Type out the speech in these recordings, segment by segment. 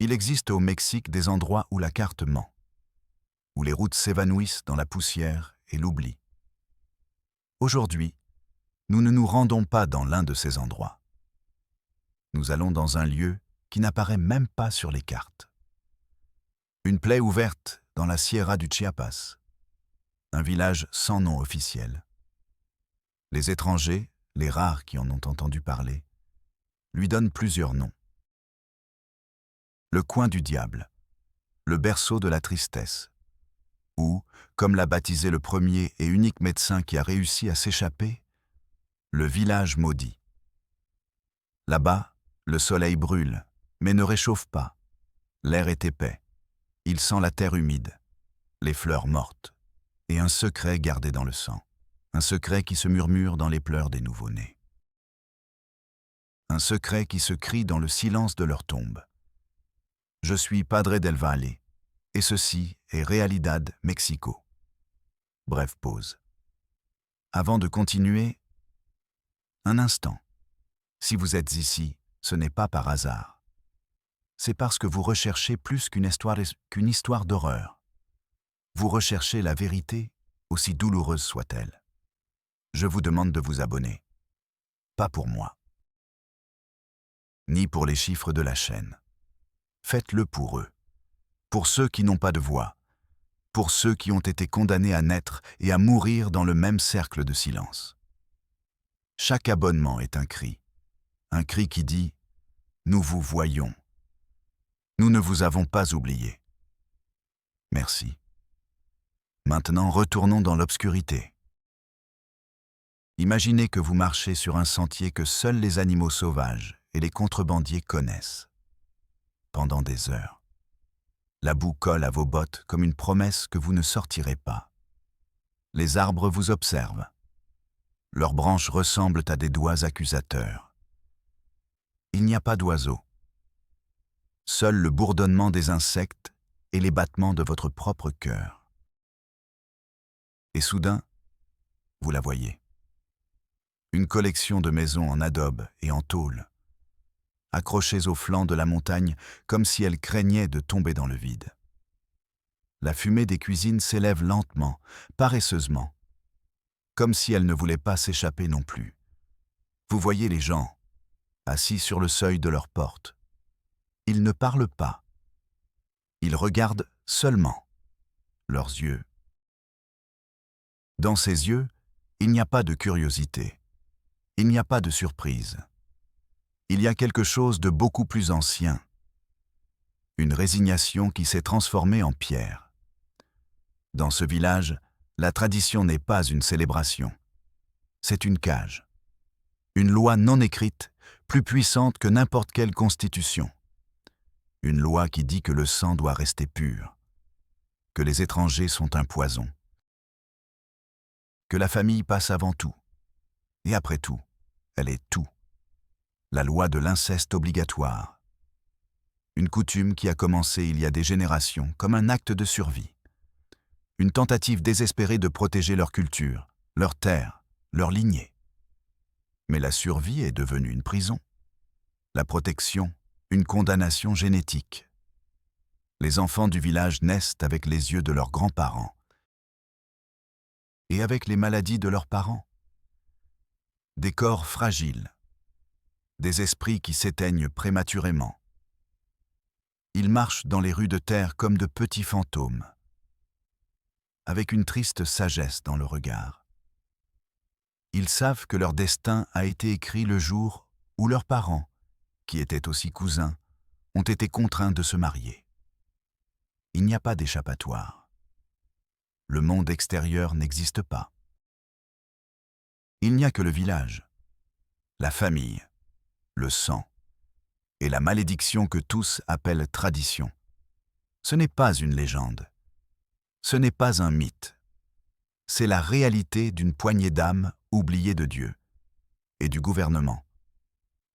Il existe au Mexique des endroits où la carte ment, où les routes s'évanouissent dans la poussière et l'oubli. Aujourd'hui, nous ne nous rendons pas dans l'un de ces endroits. Nous allons dans un lieu qui n'apparaît même pas sur les cartes. Une plaie ouverte dans la Sierra du Chiapas, un village sans nom officiel. Les étrangers, les rares qui en ont entendu parler, lui donnent plusieurs noms. Le coin du diable, le berceau de la tristesse, ou, comme l'a baptisé le premier et unique médecin qui a réussi à s'échapper, le village maudit. Là-bas, le soleil brûle, mais ne réchauffe pas. L'air est épais. Il sent la terre humide, les fleurs mortes, et un secret gardé dans le sang. Un secret qui se murmure dans les pleurs des nouveau-nés. Un secret qui se crie dans le silence de leur tombe. Je suis Padre del Valle, et ceci est Realidad Mexico. Brève pause. Avant de continuer, un instant. Si vous êtes ici, ce n'est pas par hasard. C'est parce que vous recherchez plus qu'une histoire d'horreur. Vous recherchez la vérité, aussi douloureuse soit-elle. Je vous demande de vous abonner. Pas pour moi. Ni pour les chiffres de la chaîne. Faites-le pour eux. Pour ceux qui n'ont pas de voix. Pour ceux qui ont été condamnés à naître et à mourir dans le même cercle de silence. Chaque abonnement est un cri. Un cri qui dit « Nous vous voyons. Nous ne vous avons pas oublié. » Merci. Maintenant, retournons dans l'obscurité. Imaginez que vous marchez sur un sentier que seuls les animaux sauvages et les contrebandiers connaissent. Pendant des heures. La boue colle à vos bottes comme une promesse que vous ne sortirez pas. Les arbres vous observent. Leurs branches ressemblent à des doigts accusateurs. Il n'y a pas d'oiseaux. Seul le bourdonnement des insectes et les battements de votre propre cœur. Et soudain, vous la voyez. Une collection de maisons en adobe et en tôle, accrochées au flanc de la montagne comme si elles craignaient de tomber dans le vide. La fumée des cuisines s'élève lentement, paresseusement, comme si elle ne voulait pas s'échapper non plus. Vous voyez les gens, assis sur le seuil de leur porte. Ils ne parlent pas. Ils regardent seulement leurs yeux. Dans ces yeux, il n'y a pas de curiosité. Il n'y a pas de surprise. Il y a quelque chose de beaucoup plus ancien. Une résignation qui s'est transformée en pierre. Dans ce village, la tradition n'est pas une célébration. C'est une cage. Une loi non écrite, plus puissante que n'importe quelle constitution. Une loi qui dit que le sang doit rester pur, que les étrangers sont un poison, que la famille passe avant tout, et après tout, elle est tout. La loi de l'inceste obligatoire. Une coutume qui a commencé il y a des générations comme un acte de survie. Une tentative désespérée de protéger leur culture, leur terre, leur lignée. Mais la survie est devenue une prison. La protection, une condamnation génétique. Les enfants du village naissent avec les yeux de leurs grands-parents et avec les maladies de leurs parents. Des corps fragiles, des esprits qui s'éteignent prématurément. Ils marchent dans les rues de terre comme de petits fantômes, avec une triste sagesse dans le regard. Ils savent que leur destin a été écrit le jour où leurs parents, qui étaient aussi cousins, ont été contraints de se marier. Il n'y a pas d'échappatoire. Le monde extérieur n'existe pas. Il n'y a que le village, la famille, le sang et la malédiction que tous appellent tradition. Ce n'est pas une légende. Ce n'est pas un mythe. C'est la réalité d'une poignée d'âmes oubliées de Dieu et du gouvernement.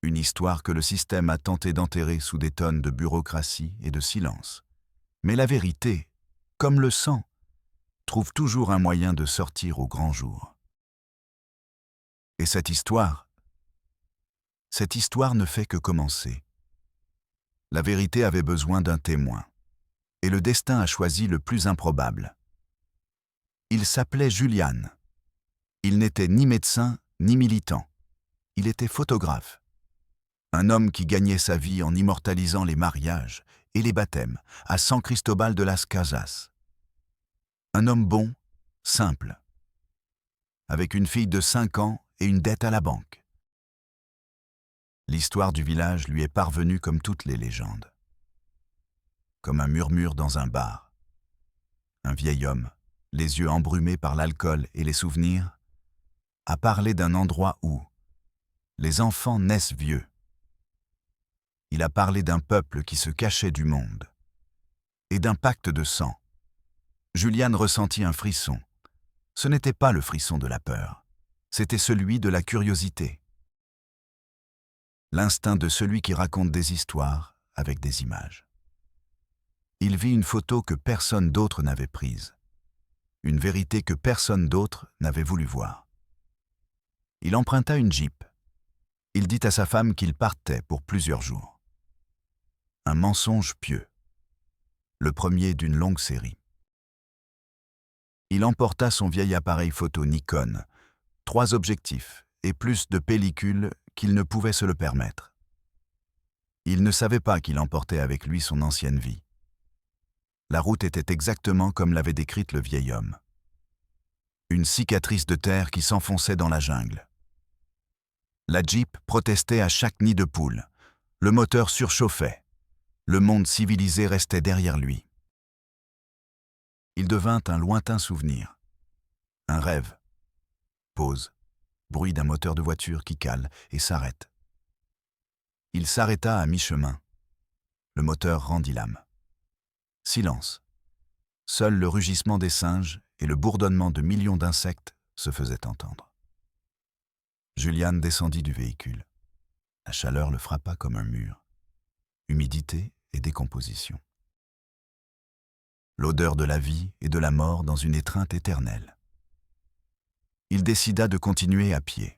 Une histoire que le système a tenté d'enterrer sous des tonnes de bureaucratie et de silence. Mais la vérité, comme le sang, trouve toujours un moyen de sortir au grand jour. Et cette histoire ne fait que commencer. La vérité avait besoin d'un témoin. Et le destin a choisi le plus improbable. Il s'appelait Julian. Il n'était ni médecin, ni militant. Il était photographe. Un homme qui gagnait sa vie en immortalisant les mariages et les baptêmes à San Cristobal de las Casas. Un homme bon, simple, avec une fille de 5 ans et une dette à la banque. L'histoire du village lui est parvenue comme toutes les légendes. Comme un murmure dans un bar. Un vieil homme, les yeux embrumés par l'alcool et les souvenirs, a parlé d'un endroit où les enfants naissent vieux. Il a parlé d'un peuple qui se cachait du monde et d'un pacte de sang. Julian ressentit un frisson. Ce n'était pas le frisson de la peur, c'était celui de la curiosité. L'instinct de celui qui raconte des histoires avec des images. Il vit une photo que personne d'autre n'avait prise, une vérité que personne d'autre n'avait voulu voir. Il emprunta une Jeep. Il dit à sa femme qu'il partait pour plusieurs jours. Un mensonge pieux, le premier d'une longue série. Il emporta son vieil appareil photo Nikon, 3 objectifs et plus de pellicules qu'il ne pouvait se le permettre. Il ne savait pas qu'il emportait avec lui son ancienne vie. La route était exactement comme l'avait décrite le vieil homme. Une cicatrice de terre qui s'enfonçait dans la jungle. La Jeep protestait à chaque nid de poule. Le moteur surchauffait. Le monde civilisé restait derrière lui. Il devint un lointain souvenir. Un rêve. Pause. Bruit d'un moteur de voiture qui cale et s'arrête. Il s'arrêta à mi-chemin. Le moteur rendit l'âme. Silence. Seul le rugissement des singes et le bourdonnement de millions d'insectes se faisaient entendre. Julian descendit du véhicule. La chaleur le frappa comme un mur. Humidité et décomposition. L'odeur de la vie et de la mort dans une étreinte éternelle. Il décida de continuer à pied.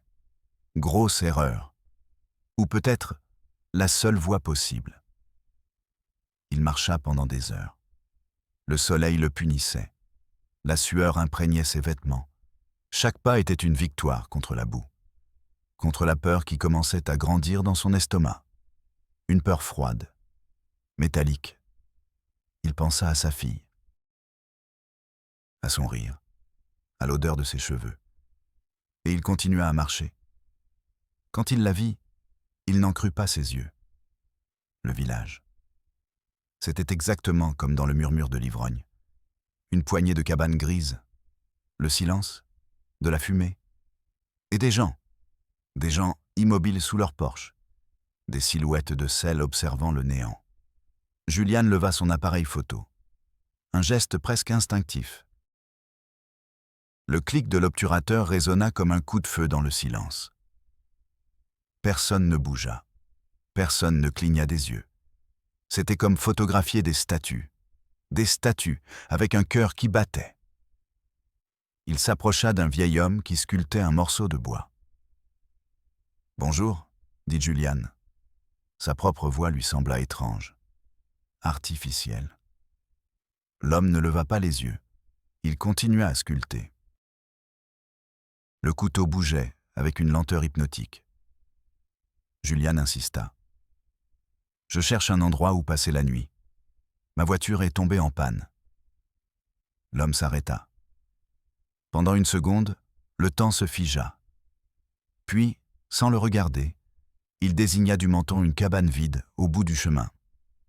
Grosse erreur. Ou peut-être la seule voie possible. Il marcha pendant des heures. Le soleil le punissait. La sueur imprégnait ses vêtements. Chaque pas était une victoire contre la boue. Contre la peur qui commençait à grandir dans son estomac. Une peur froide, métallique. Il pensa à sa fille, à son rire, à l'odeur de ses cheveux. Et il continua à marcher. Quand il la vit, il n'en crut pas ses yeux. Le village. C'était exactement comme dans le murmure de l'ivrogne. Une poignée de cabanes grises, le silence, de la fumée, et des gens immobiles sous leur porche, des silhouettes de sel observant le néant. Julian leva son appareil photo. Un geste presque instinctif. Le clic de l'obturateur résonna comme un coup de feu dans le silence. Personne ne bougea. Personne ne cligna des yeux. C'était comme photographier des statues avec un cœur qui battait. Il s'approcha d'un vieil homme qui sculptait un morceau de bois. « Bonjour », dit Julian. Sa propre voix lui sembla étrange, artificielle. L'homme ne leva pas les yeux. Il continua à sculpter. Le couteau bougeait avec une lenteur hypnotique. Julian insista. « Je cherche un endroit où passer la nuit. Ma voiture est tombée en panne. » L'homme s'arrêta. Pendant une seconde, le temps se figea. Puis, sans le regarder, il désigna du menton une cabane vide au bout du chemin.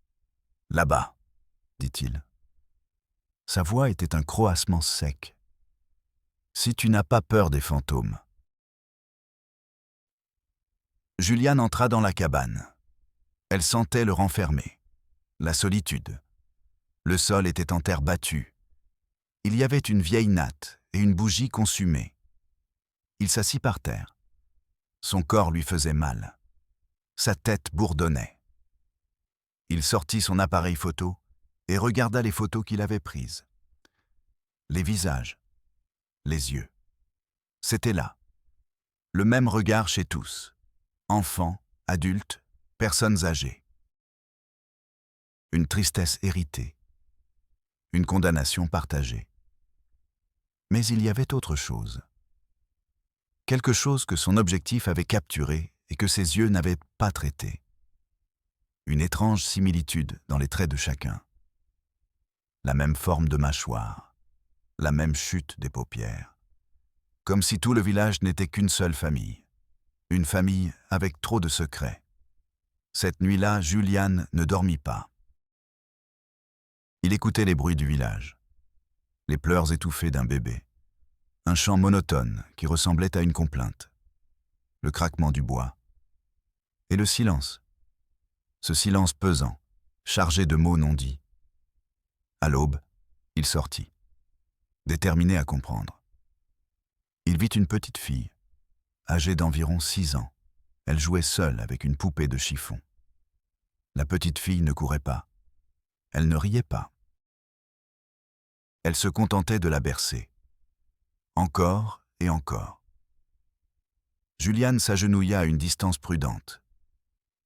« Là-bas, » dit-il. Sa voix était un croassement sec. « Si tu n'as pas peur des fantômes. » Julian entra dans la cabane. Elle sentait le renfermer, la solitude. Le sol était en terre battue. Il y avait une vieille natte et une bougie consumée. Il s'assit par terre. Son corps lui faisait mal. Sa tête bourdonnait. Il sortit son appareil photo et regarda les photos qu'il avait prises. Les visages, les yeux. C'était là. Le même regard chez tous. Enfants, adultes, personnes âgées. une tristesse héritée, une condamnation partagée. Mais il y avait autre chose. Quelque chose que son objectif avait capturé et que ses yeux n'avaient pas traité. Une étrange similitude dans les traits de chacun. La même forme de mâchoire, la même chute des paupières. Comme si tout le village n'était qu'une seule famille. Une famille avec trop de secrets. Cette nuit-là, Julian ne dormit pas. Il écoutait les bruits du village. Les pleurs étouffés d'un bébé. Un chant monotone qui ressemblait à une complainte. Le craquement du bois. Et le silence. Ce silence pesant, chargé de mots non dits. À l'aube, il sortit, déterminé à comprendre. Il vit une petite fille, âgée d'environ 6 ans. Elle jouait seule avec une poupée de chiffon. La petite fille ne courait pas. Elle ne riait pas. Elle se contentait de la bercer. Encore et encore. Julian s'agenouilla à une distance prudente.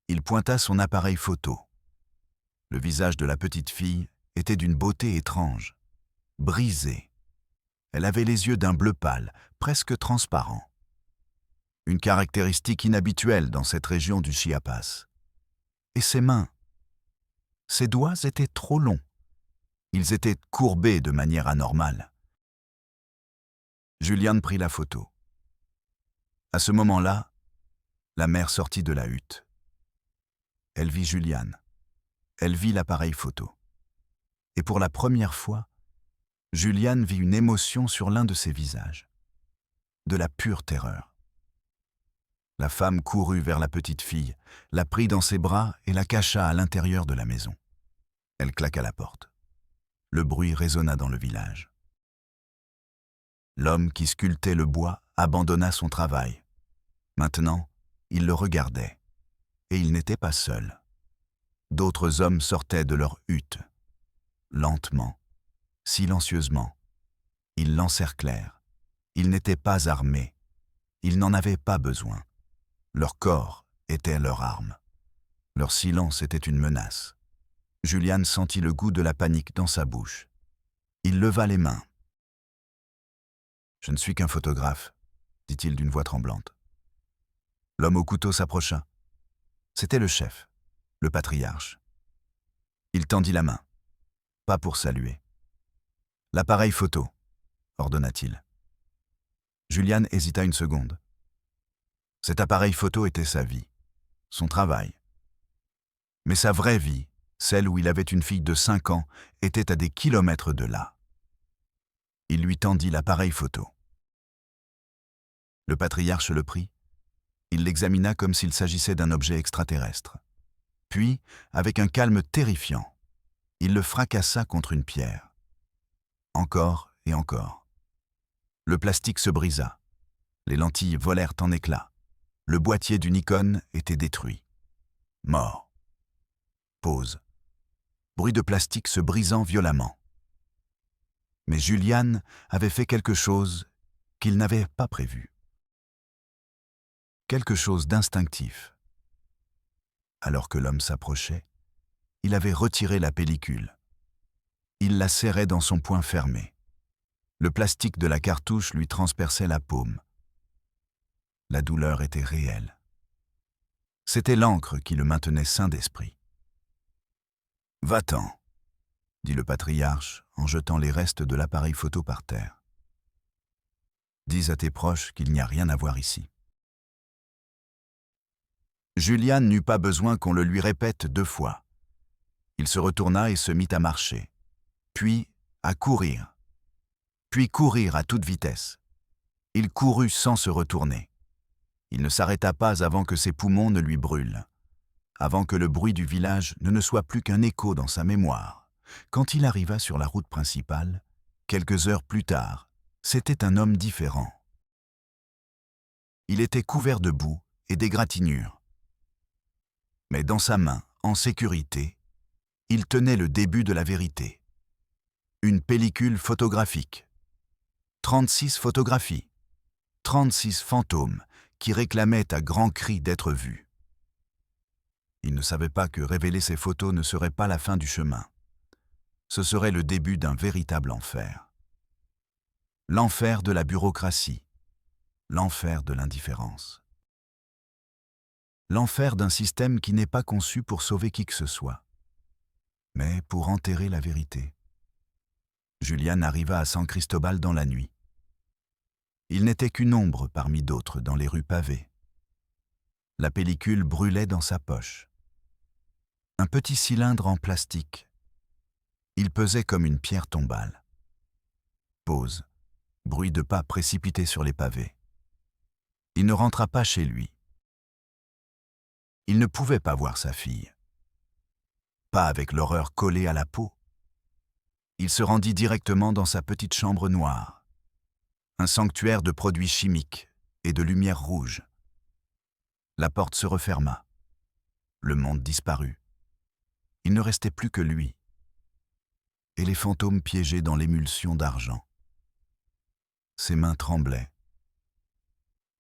Il pointa son appareil photo. Le visage de la petite fille était d'une beauté étrange, brisé. Elle avait les yeux d'un bleu pâle, presque transparent. Une caractéristique inhabituelle dans cette région du Chiapas. Et ses mains. Ses doigts étaient trop longs. Ils étaient courbés de manière anormale. Julian prit la photo. À ce moment-là, la mère sortit de la hutte. Elle vit Julian. Elle vit l'appareil photo. Et pour la première fois, Julian vit une émotion sur l'un de ses visages. De la pure terreur. La femme courut vers la petite fille, la prit dans ses bras et la cacha à l'intérieur de la maison. Elle claqua la porte. Le bruit résonna dans le village. L'homme qui sculptait le bois abandonna son travail. Maintenant, il le regardait. Et il n'était pas seul. D'autres hommes sortaient de leur hutte. Lentement, silencieusement. Ils l'encerclèrent. Ils n'étaient pas armés. Ils n'en avaient pas besoin. Leur corps était leur arme. Leur silence était une menace. Julian sentit le goût de la panique dans sa bouche. Il leva les mains. « Je ne suis qu'un photographe », dit-il d'une voix tremblante. L'homme au couteau s'approcha. C'était le chef, le patriarche. Il tendit la main, pas pour saluer. « L'appareil photo », ordonna-t-il. Julian hésita une seconde. Cet appareil photo était sa vie, son travail. Mais sa vraie vie, celle où il avait une fille de 5 ans, était à des kilomètres de là. Il lui tendit l'appareil photo. Le patriarche le prit. Il l'examina comme s'il s'agissait d'un objet extraterrestre. Puis, avec un calme terrifiant, il le fracassa contre une pierre. Encore et encore. Le plastique se brisa. Les lentilles volèrent en éclats. Le boîtier du Nikon était détruit. Mort. Pause. Bruit de plastique se brisant violemment. Mais Julian avait fait quelque chose qu'il n'avait pas prévu. Quelque chose d'instinctif. Alors que l'homme s'approchait, il avait retiré la pellicule. Il la serrait dans son poing fermé. Le plastique de la cartouche lui transperçait la paume. La douleur était réelle. C'était l'encre qui le maintenait sain d'esprit. « Va-t'en », dit le patriarche en jetant les restes de l'appareil photo par terre. « Dis à tes proches qu'il n'y a rien à voir ici. » Julian n'eut pas besoin qu'on le lui répète 2 fois. Il se retourna et se mit à marcher, puis à courir, puis courir à toute vitesse. Il courut sans se retourner. Il ne s'arrêta pas avant que ses poumons ne lui brûlent, avant que le bruit du village ne soit plus qu'un écho dans sa mémoire. Quand il arriva sur la route principale, quelques heures plus tard, c'était un homme différent. Il était couvert de boue et d'égratignures. Mais dans sa main, en sécurité, il tenait le début de la vérité. Une pellicule photographique. 36 photographies. 36 fantômes qui réclamaient à grands cris d'être vus. Il ne savait pas que révéler ses photos ne serait pas la fin du chemin. Ce serait le début d'un véritable enfer. L'enfer de la bureaucratie. L'enfer de l'indifférence. L'enfer d'un système qui n'est pas conçu pour sauver qui que ce soit, mais pour enterrer la vérité. Julian arriva à San Cristobal dans la nuit. Il n'était qu'une ombre parmi d'autres dans les rues pavées. La pellicule brûlait dans sa poche. Un petit cylindre en plastique. Il pesait comme une pierre tombale. Pause. Bruit de pas précipités sur les pavés. Il ne rentra pas chez lui. Il ne pouvait pas voir sa fille. Pas avec l'horreur collée à la peau. Il se rendit directement dans sa petite chambre noire. Un sanctuaire de produits chimiques et de lumière rouge. La porte se referma. Le monde disparut. Il ne restait plus que lui. Et les fantômes piégés dans l'émulsion d'argent. Ses mains tremblaient.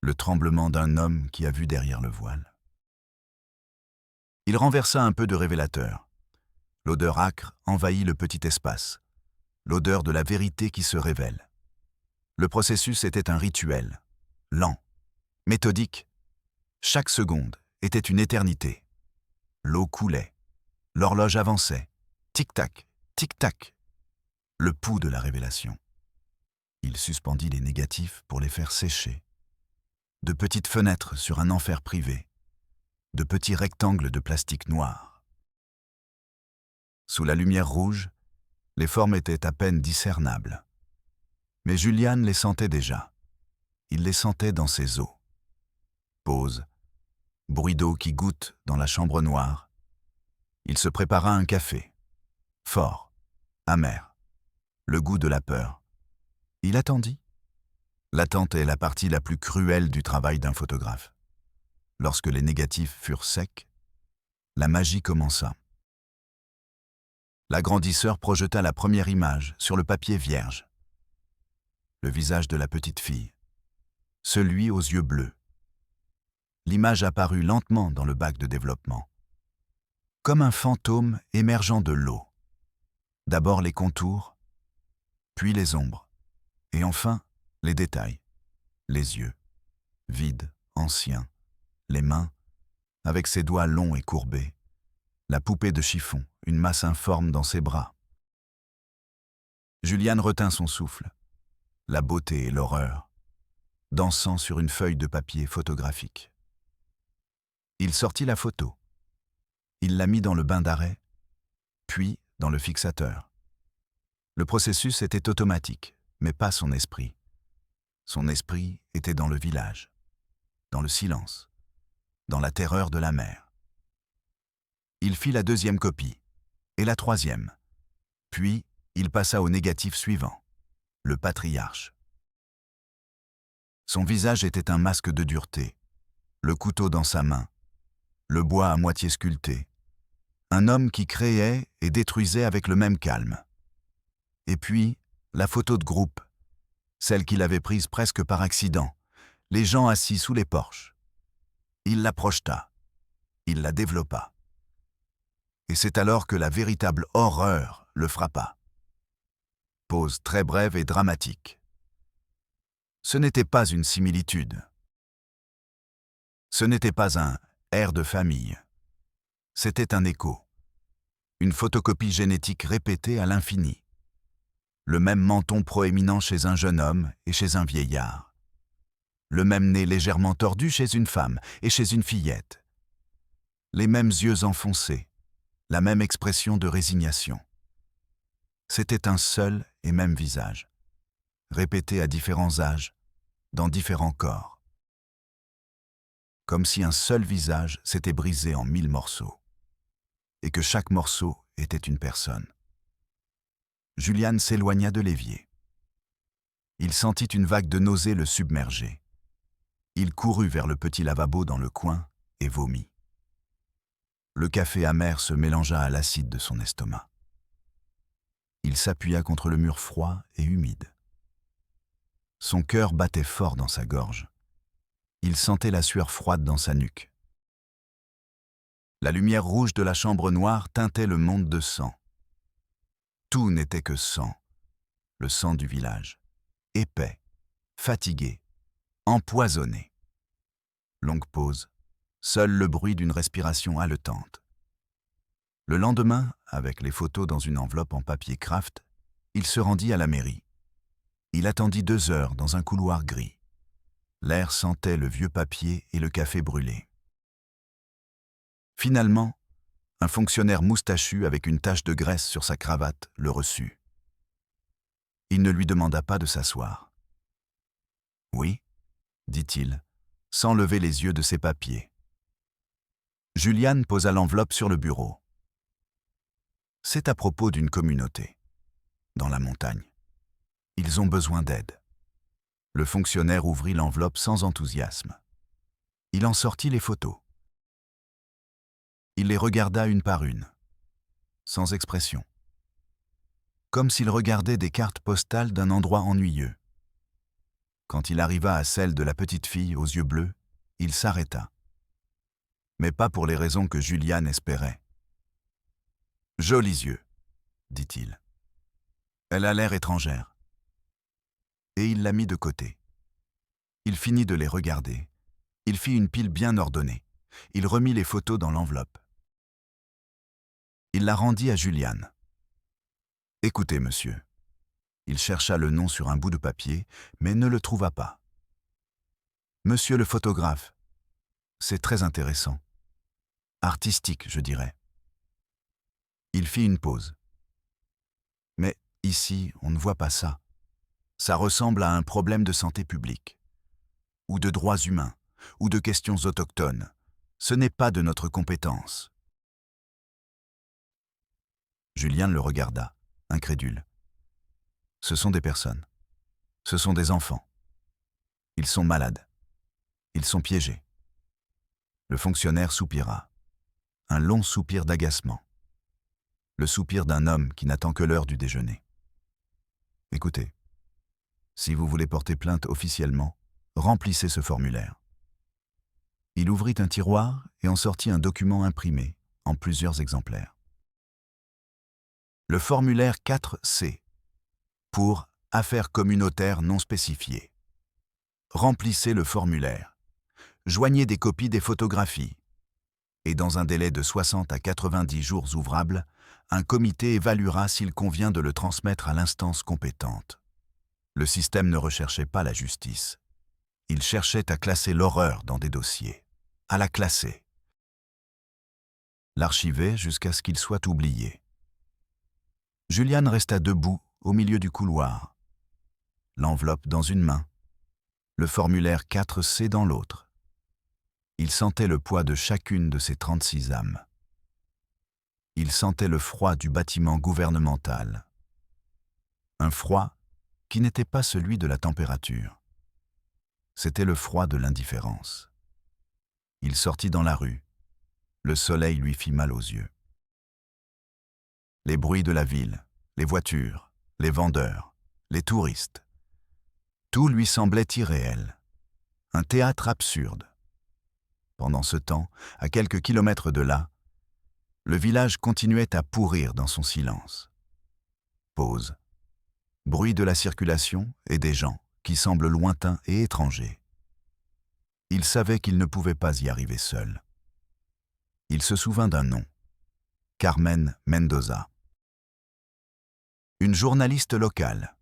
Le tremblement d'un homme qui a vu derrière le voile. Il renversa un peu de révélateur. L'odeur âcre envahit le petit espace. L'odeur de la vérité qui se révèle. Le processus était un rituel, lent, méthodique. Chaque seconde était une éternité. L'eau coulait. L'horloge avançait. Tic-tac, tic-tac. Le pouls de la révélation. Il suspendit les négatifs pour les faire sécher. De petites fenêtres sur un enfer privé. De petits rectangles de plastique noir. Sous la lumière rouge, les formes étaient à peine discernables. Mais Julian les sentait déjà. Il les sentait dans ses os. Pause. Bruit d'eau qui goutte dans la chambre noire. Il se prépara un café. Fort, amer, le goût de la peur. Il attendit. L'attente est la partie la plus cruelle du travail d'un photographe. Lorsque les négatifs furent secs, la magie commença. L'agrandisseur projeta la première image sur le papier vierge. Le visage de la petite fille, celui aux yeux bleus. L'image apparut lentement dans le bac de développement, comme un fantôme émergeant de l'eau. D'abord les contours, puis les ombres, et enfin les détails, les yeux, vides, anciens, les mains, avec ses doigts longs et courbés, la poupée de chiffon, une masse informe dans ses bras. Julian retint son souffle, la beauté et l'horreur, dansant sur une feuille de papier photographique. Il sortit la photo. Il la mit dans le bain d'arrêt, puis dans le fixateur. Le processus était automatique, mais pas son esprit. Son esprit était dans le village, dans le silence, dans la terreur de la mer. Il fit la deuxième copie, et la troisième. Puis, il passa au négatif suivant, le patriarche. Son visage était un masque de dureté, le couteau dans sa main, le bois à moitié sculpté, un homme qui créait et détruisait avec le même calme. Et puis, la photo de groupe, celle qu'il avait prise presque par accident, les gens assis sous les porches. Il la projeta, il la développa. Et c'est alors que la véritable horreur le frappa. Pause très brève et dramatique. Ce n'était pas une similitude. Ce n'était pas un air de famille. C'était un écho. Une photocopie génétique répétée à l'infini. Le même menton proéminent chez un jeune homme et chez un vieillard. Le même nez légèrement tordu chez une femme et chez une fillette. Les mêmes yeux enfoncés. La même expression de résignation. C'était un seul et même visage, répété à différents âges, dans différents corps. Comme si un seul visage s'était brisé en 1000 morceaux, et que chaque morceau était une personne. Julian s'éloigna de l'évier. Il sentit une vague de nausée le submerger. Il courut vers le petit lavabo dans le coin et vomit. Le café amer se mélangea à l'acide de son estomac. Il s'appuya contre le mur froid et humide. Son cœur battait fort dans sa gorge. Il sentait la sueur froide dans sa nuque. La lumière rouge de la chambre noire teintait le monde de sang. Tout n'était que sang, le sang du village, épais, fatigué, empoisonné. Longue pause, seul le bruit d'une respiration haletante. Le lendemain, avec les photos dans une enveloppe en papier Kraft, il se rendit à la mairie. Il attendit 2 heures dans un couloir gris. L'air sentait le vieux papier et le café brûlé. Finalement, un fonctionnaire moustachu avec une tache de graisse sur sa cravate le reçut. Il ne lui demanda pas de s'asseoir. « Oui » dit-il, sans lever les yeux de ses papiers. Juliane posa l'enveloppe sur le bureau. « C'est à propos d'une communauté, dans la montagne. Ils ont besoin d'aide. » Le fonctionnaire ouvrit l'enveloppe sans enthousiasme. Il en sortit les photos. Il les regarda une par une, sans expression, comme s'il regardait des cartes postales d'un endroit ennuyeux. Quand il arriva à celle de la petite fille aux yeux bleus, il s'arrêta. Mais pas pour les raisons que Juliane espérait. « Jolis yeux, » dit-il. « Elle a l'air étrangère. » Et il la mit de côté. Il finit de les regarder. Il fit une pile bien ordonnée. Il remit les photos dans l'enveloppe. Il la rendit à Juliane. « Écoutez, monsieur. » Il chercha le nom sur un bout de papier, mais ne le trouva pas. « Monsieur le photographe. C'est très intéressant. Artistique, je dirais. » Il fit une pause. « Mais ici, on ne voit pas ça. Ça ressemble à un problème de santé publique, ou de droits humains, ou de questions autochtones. Ce n'est pas de notre compétence. » Juliane le regarda, incrédule. Ce sont des personnes. Ce sont des enfants. Ils sont malades. Ils sont piégés. Le fonctionnaire soupira. Un long soupir d'agacement. Le soupir d'un homme qui n'attend que l'heure du déjeuner. « Écoutez, si vous voulez porter plainte officiellement, remplissez ce formulaire. » Il ouvrit un tiroir et en sortit un document imprimé en plusieurs exemplaires. Le formulaire 4C, pour « Affaires communautaires non spécifiées ». Remplissez le formulaire. Joignez des copies des photographies. Et dans un délai de 60 à 90 jours ouvrables, un comité évaluera s'il convient de le transmettre à l'instance compétente. Le système ne recherchait pas la justice. Il cherchait à classer l'horreur dans des dossiers. À la classer. L'archiver jusqu'à ce qu'il soit oublié. Juliane resta debout au milieu du couloir. L'enveloppe dans une main. Le formulaire 4C dans l'autre. Il sentait le poids de chacune de ses 36 âmes. Il sentait le froid du bâtiment gouvernemental. Un froid qui n'était pas celui de la température. C'était le froid de l'indifférence. Il sortit dans la rue. Le soleil lui fit mal aux yeux. Les bruits de la ville, les voitures, les vendeurs, les touristes. Tout lui semblait irréel. Un théâtre absurde. Pendant ce temps, à quelques kilomètres de là, le village continuait à pourrir dans son silence. Pause. Bruit de la circulation et des gens qui semblent lointains et étrangers. Il savait qu'il ne pouvait pas y arriver seul. Il se souvint d'un nom. Carmen Mendoza. Une journaliste locale.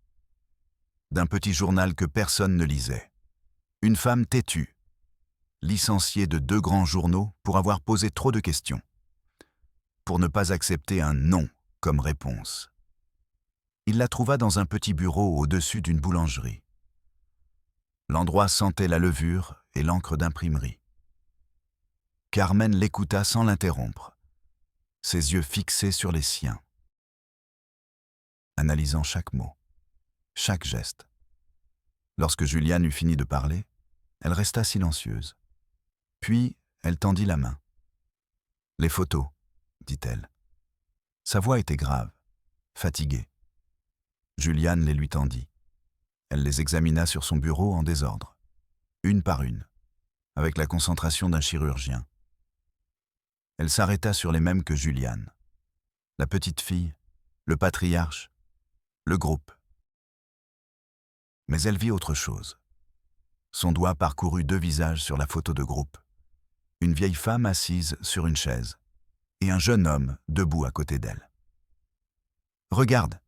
D'un petit journal que personne ne lisait. Une femme têtue. Licenciée de 2 grands journaux pour avoir posé trop de questions. Pour ne pas accepter un non comme réponse. Il la trouva dans un petit bureau au-dessus d'une boulangerie. L'endroit sentait la levure et l'encre d'imprimerie. Carmen l'écouta sans l'interrompre, ses yeux fixés sur les siens, analysant chaque mot, chaque geste. Lorsque Juliane eut fini de parler, elle resta silencieuse. Puis, elle tendit la main. « Les photos », dit-elle. Sa voix était grave, fatiguée. Juliane les lui tendit. Elle les examina sur son bureau en désordre, une par une, avec la concentration d'un chirurgien. Elle s'arrêta sur les mêmes que Juliane. La petite fille, le patriarche, le groupe. Mais elle vit autre chose. Son doigt parcourut 2 visages sur la photo de groupe. Une vieille femme assise sur une chaise et un jeune homme debout à côté d'elle. « Regarde, »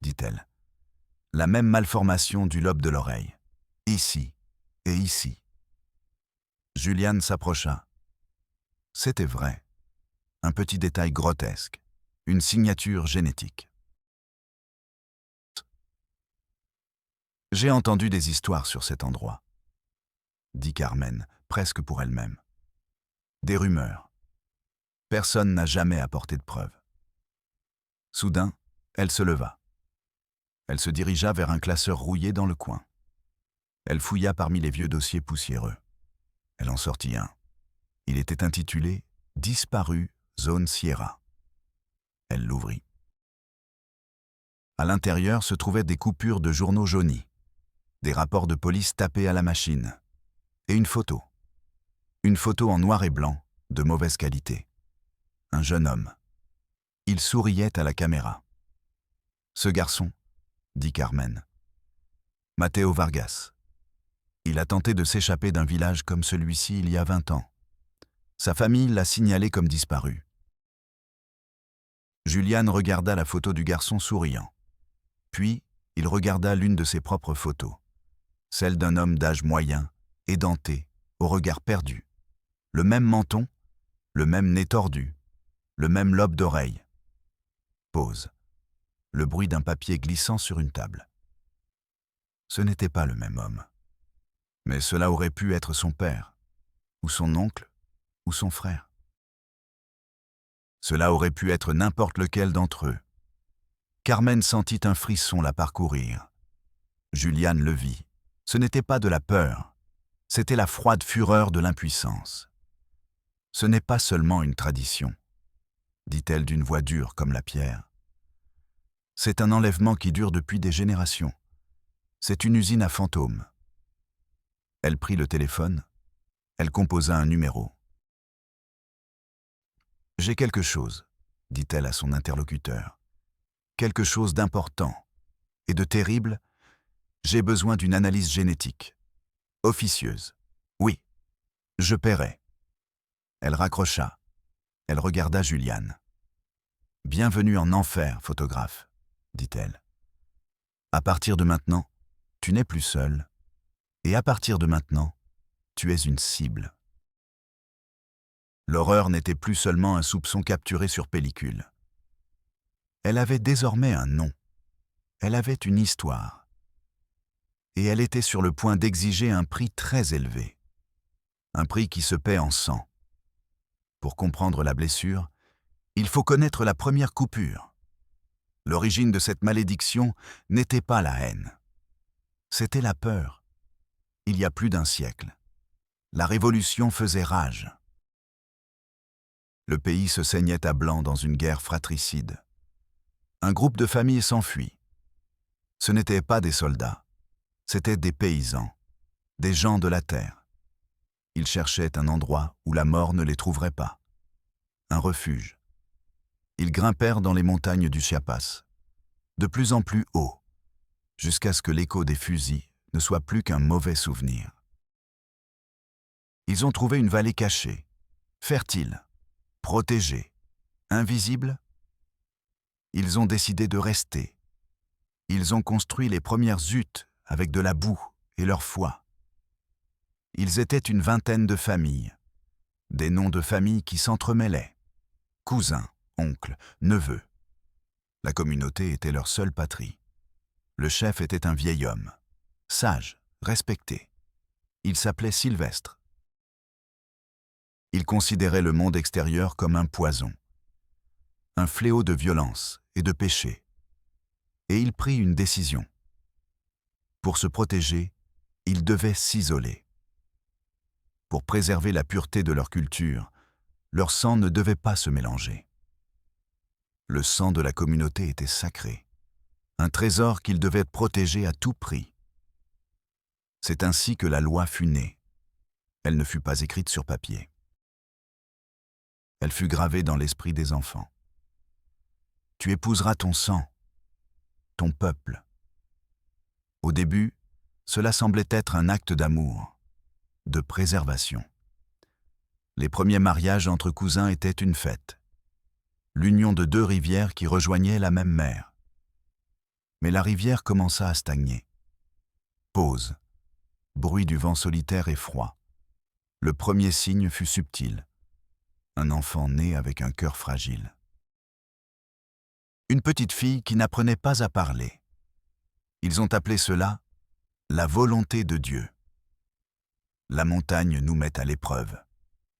dit-elle, « la même malformation du lobe de l'oreille, ici et ici. » Juliane s'approcha. C'était vrai. Un petit détail grotesque, une signature génétique. « J'ai entendu des histoires sur cet endroit, » dit Carmen, presque pour elle-même. Des rumeurs. Personne n'a jamais apporté de preuves. Soudain, elle se leva. Elle se dirigea vers un classeur rouillé dans le coin. Elle fouilla parmi les vieux dossiers poussiéreux. Elle en sortit un. Il était intitulé « Disparu, zone Sierra ». Elle l'ouvrit. À l'intérieur se trouvaient des coupures de journaux jaunis, des rapports de police tapés à la machine, et une photo. Une photo en noir et blanc, de mauvaise qualité. Un jeune homme. Il souriait à la caméra. « Ce garçon, » dit Carmen. « Mateo Vargas. Il a tenté de s'échapper d'un village comme celui-ci il y a 20 ans. Sa famille l'a signalé comme disparu. » Juliane regarda la photo du garçon souriant. Puis, il regarda l'une de ses propres photos, celle d'un homme d'âge moyen, édenté, au regard perdu. Le même menton, le même nez tordu, le même lobe d'oreille. Pause. Le bruit d'un papier glissant sur une table. Ce n'était pas le même homme. Mais cela aurait pu être son père, ou son oncle, ou son frère. Cela aurait pu être n'importe lequel d'entre eux. Carmen sentit un frisson la parcourir. Juliane le vit. Ce n'était pas de la peur, c'était la froide fureur de l'impuissance. « Ce n'est pas seulement une tradition, » dit-elle d'une voix dure comme la pierre. « C'est un enlèvement qui dure depuis des générations. C'est une usine à fantômes. » Elle prit le téléphone. Elle composa un numéro. « J'ai quelque chose, » dit-elle à son interlocuteur. « Quelque chose d'important et de terrible. J'ai besoin d'une analyse génétique. Officieuse. Oui, je paierai. » Elle raccrocha. Elle regarda Juliane. « Bienvenue en enfer, photographe, » dit-elle. « À partir de maintenant, tu n'es plus seule. Et à partir de maintenant, tu es une cible. » L'horreur n'était plus seulement un soupçon capturé sur pellicule. Elle avait désormais un nom. Elle avait une histoire. Et elle était sur le point d'exiger un prix très élevé. Un prix qui se paie en sang. Pour comprendre la blessure, il faut connaître la première coupure. L'origine de cette malédiction n'était pas la haine. C'était la peur. Il y a plus d'un siècle. La Révolution faisait rage. Le pays se saignait à blanc dans une guerre fratricide. Un groupe de familles s'enfuit. Ce n'étaient pas des soldats, c'étaient des paysans, des gens de la terre. Ils cherchaient un endroit où la mort ne les trouverait pas. Un refuge. Ils grimpèrent dans les montagnes du Chiapas, de plus en plus haut, jusqu'à ce que l'écho des fusils ne soit plus qu'un mauvais souvenir. Ils ont trouvé une vallée cachée, fertile, protégée, invisible. Ils ont décidé de rester. Ils ont construit les premières huttes avec de la boue et leur foi. Ils étaient une vingtaine de familles, des noms de famille qui s'entremêlaient. Cousins, oncles, neveux. La communauté était leur seule patrie. Le chef était un vieil homme, sage, respecté. Il s'appelait Sylvestre. Il considérait le monde extérieur comme un poison, un fléau de violence et de péché. Et il prit une décision. Pour se protéger, ils devaient s'isoler. Pour préserver la pureté de leur culture, leur sang ne devait pas se mélanger. Le sang de la communauté était sacré, un trésor qu'ils devaient protéger à tout prix. C'est ainsi que la loi fut née. Elle ne fut pas écrite sur papier. Elle fut gravée dans l'esprit des enfants. Tu épouseras ton sang, ton peuple. Au début, cela semblait être un acte d'amour, de préservation. Les premiers mariages entre cousins étaient une fête, l'union de deux rivières qui rejoignaient la même mer. Mais la rivière commença à stagner. Pause, bruit du vent solitaire et froid. Le premier signe fut subtil. Un enfant né avec un cœur fragile. Une petite fille qui n'apprenait pas à parler. Ils ont appelé cela la volonté de Dieu. La montagne nous met à l'épreuve,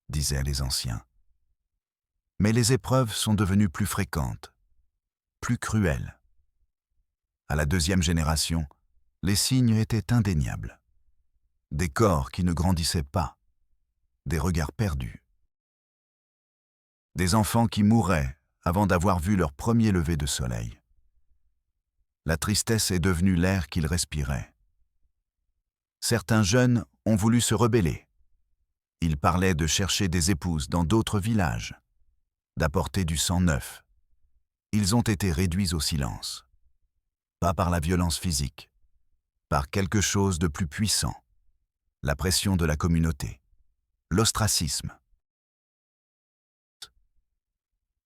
disaient les anciens. Mais les épreuves sont devenues plus fréquentes, plus cruelles. À la deuxième génération, les signes étaient indéniables. Des corps qui ne grandissaient pas, des regards perdus. Des enfants qui mouraient avant d'avoir vu leur premier lever de soleil. La tristesse est devenue l'air qu'ils respiraient. Certains jeunes ont voulu se rebeller. Ils parlaient de chercher des épouses dans d'autres villages, d'apporter du sang neuf. Ils ont été réduits au silence. Pas par la violence physique, par quelque chose de plus puissant. La pression de la communauté, l'ostracisme.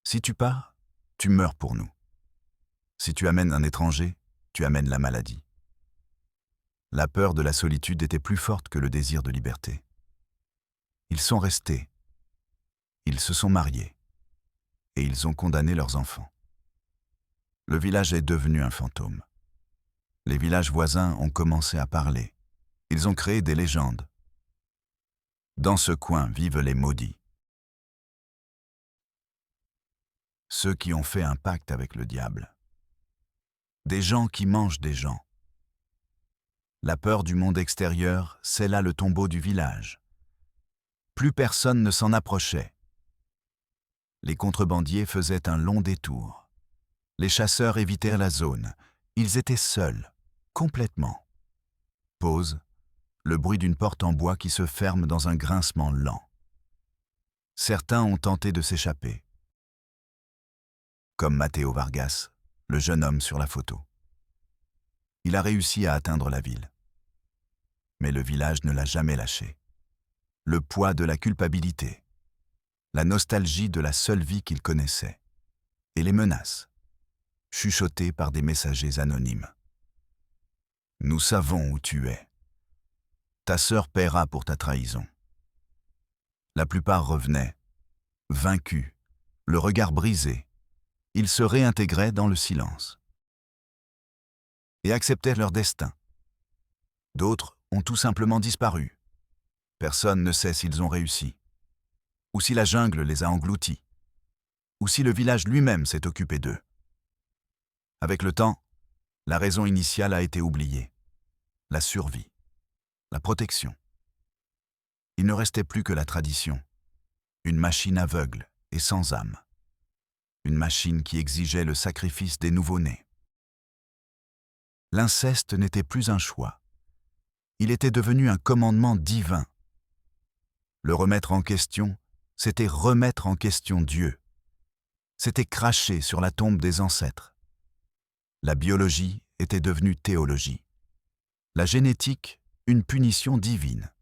Si tu pars, tu meurs pour nous. Si tu amènes un étranger, tu amènes la maladie. La peur de la solitude était plus forte que le désir de liberté. Ils sont restés. Ils se sont mariés. Et ils ont condamné leurs enfants. Le village est devenu un fantôme. Les villages voisins ont commencé à parler. Ils ont créé des légendes. Dans ce coin vivent les maudits. Ceux qui ont fait un pacte avec le diable. Des gens qui mangent des gens. La peur du monde extérieur scella le tombeau du village. Plus personne ne s'en approchait. Les contrebandiers faisaient un long détour. Les chasseurs évitèrent la zone. Ils étaient seuls, complètement. Pause, le bruit d'une porte en bois qui se ferme dans un grincement lent. Certains ont tenté de s'échapper. Comme Matteo Vargas, le jeune homme sur la photo. Il a réussi à atteindre la ville. Mais le village ne l'a jamais lâché. Le poids de la culpabilité, la nostalgie de la seule vie qu'il connaissait, et les menaces, chuchotées par des messagers anonymes. Nous savons où tu es. Ta sœur paiera pour ta trahison. La plupart revenaient, vaincus, le regard brisé. Ils se réintégraient dans le silence et acceptèrent leur destin. D'autres ont tout simplement disparu. Personne ne sait s'ils ont réussi, ou si la jungle les a engloutis, ou si le village lui-même s'est occupé d'eux. Avec le temps, la raison initiale a été oubliée, la survie, la protection. Il ne restait plus que la tradition, une machine aveugle et sans âme. Une machine qui exigeait le sacrifice des nouveau-nés. L'inceste n'était plus un choix. Il était devenu un commandement divin. Le remettre en question, c'était remettre en question Dieu. C'était cracher sur la tombe des ancêtres. La biologie était devenue théologie. La génétique, une punition divine.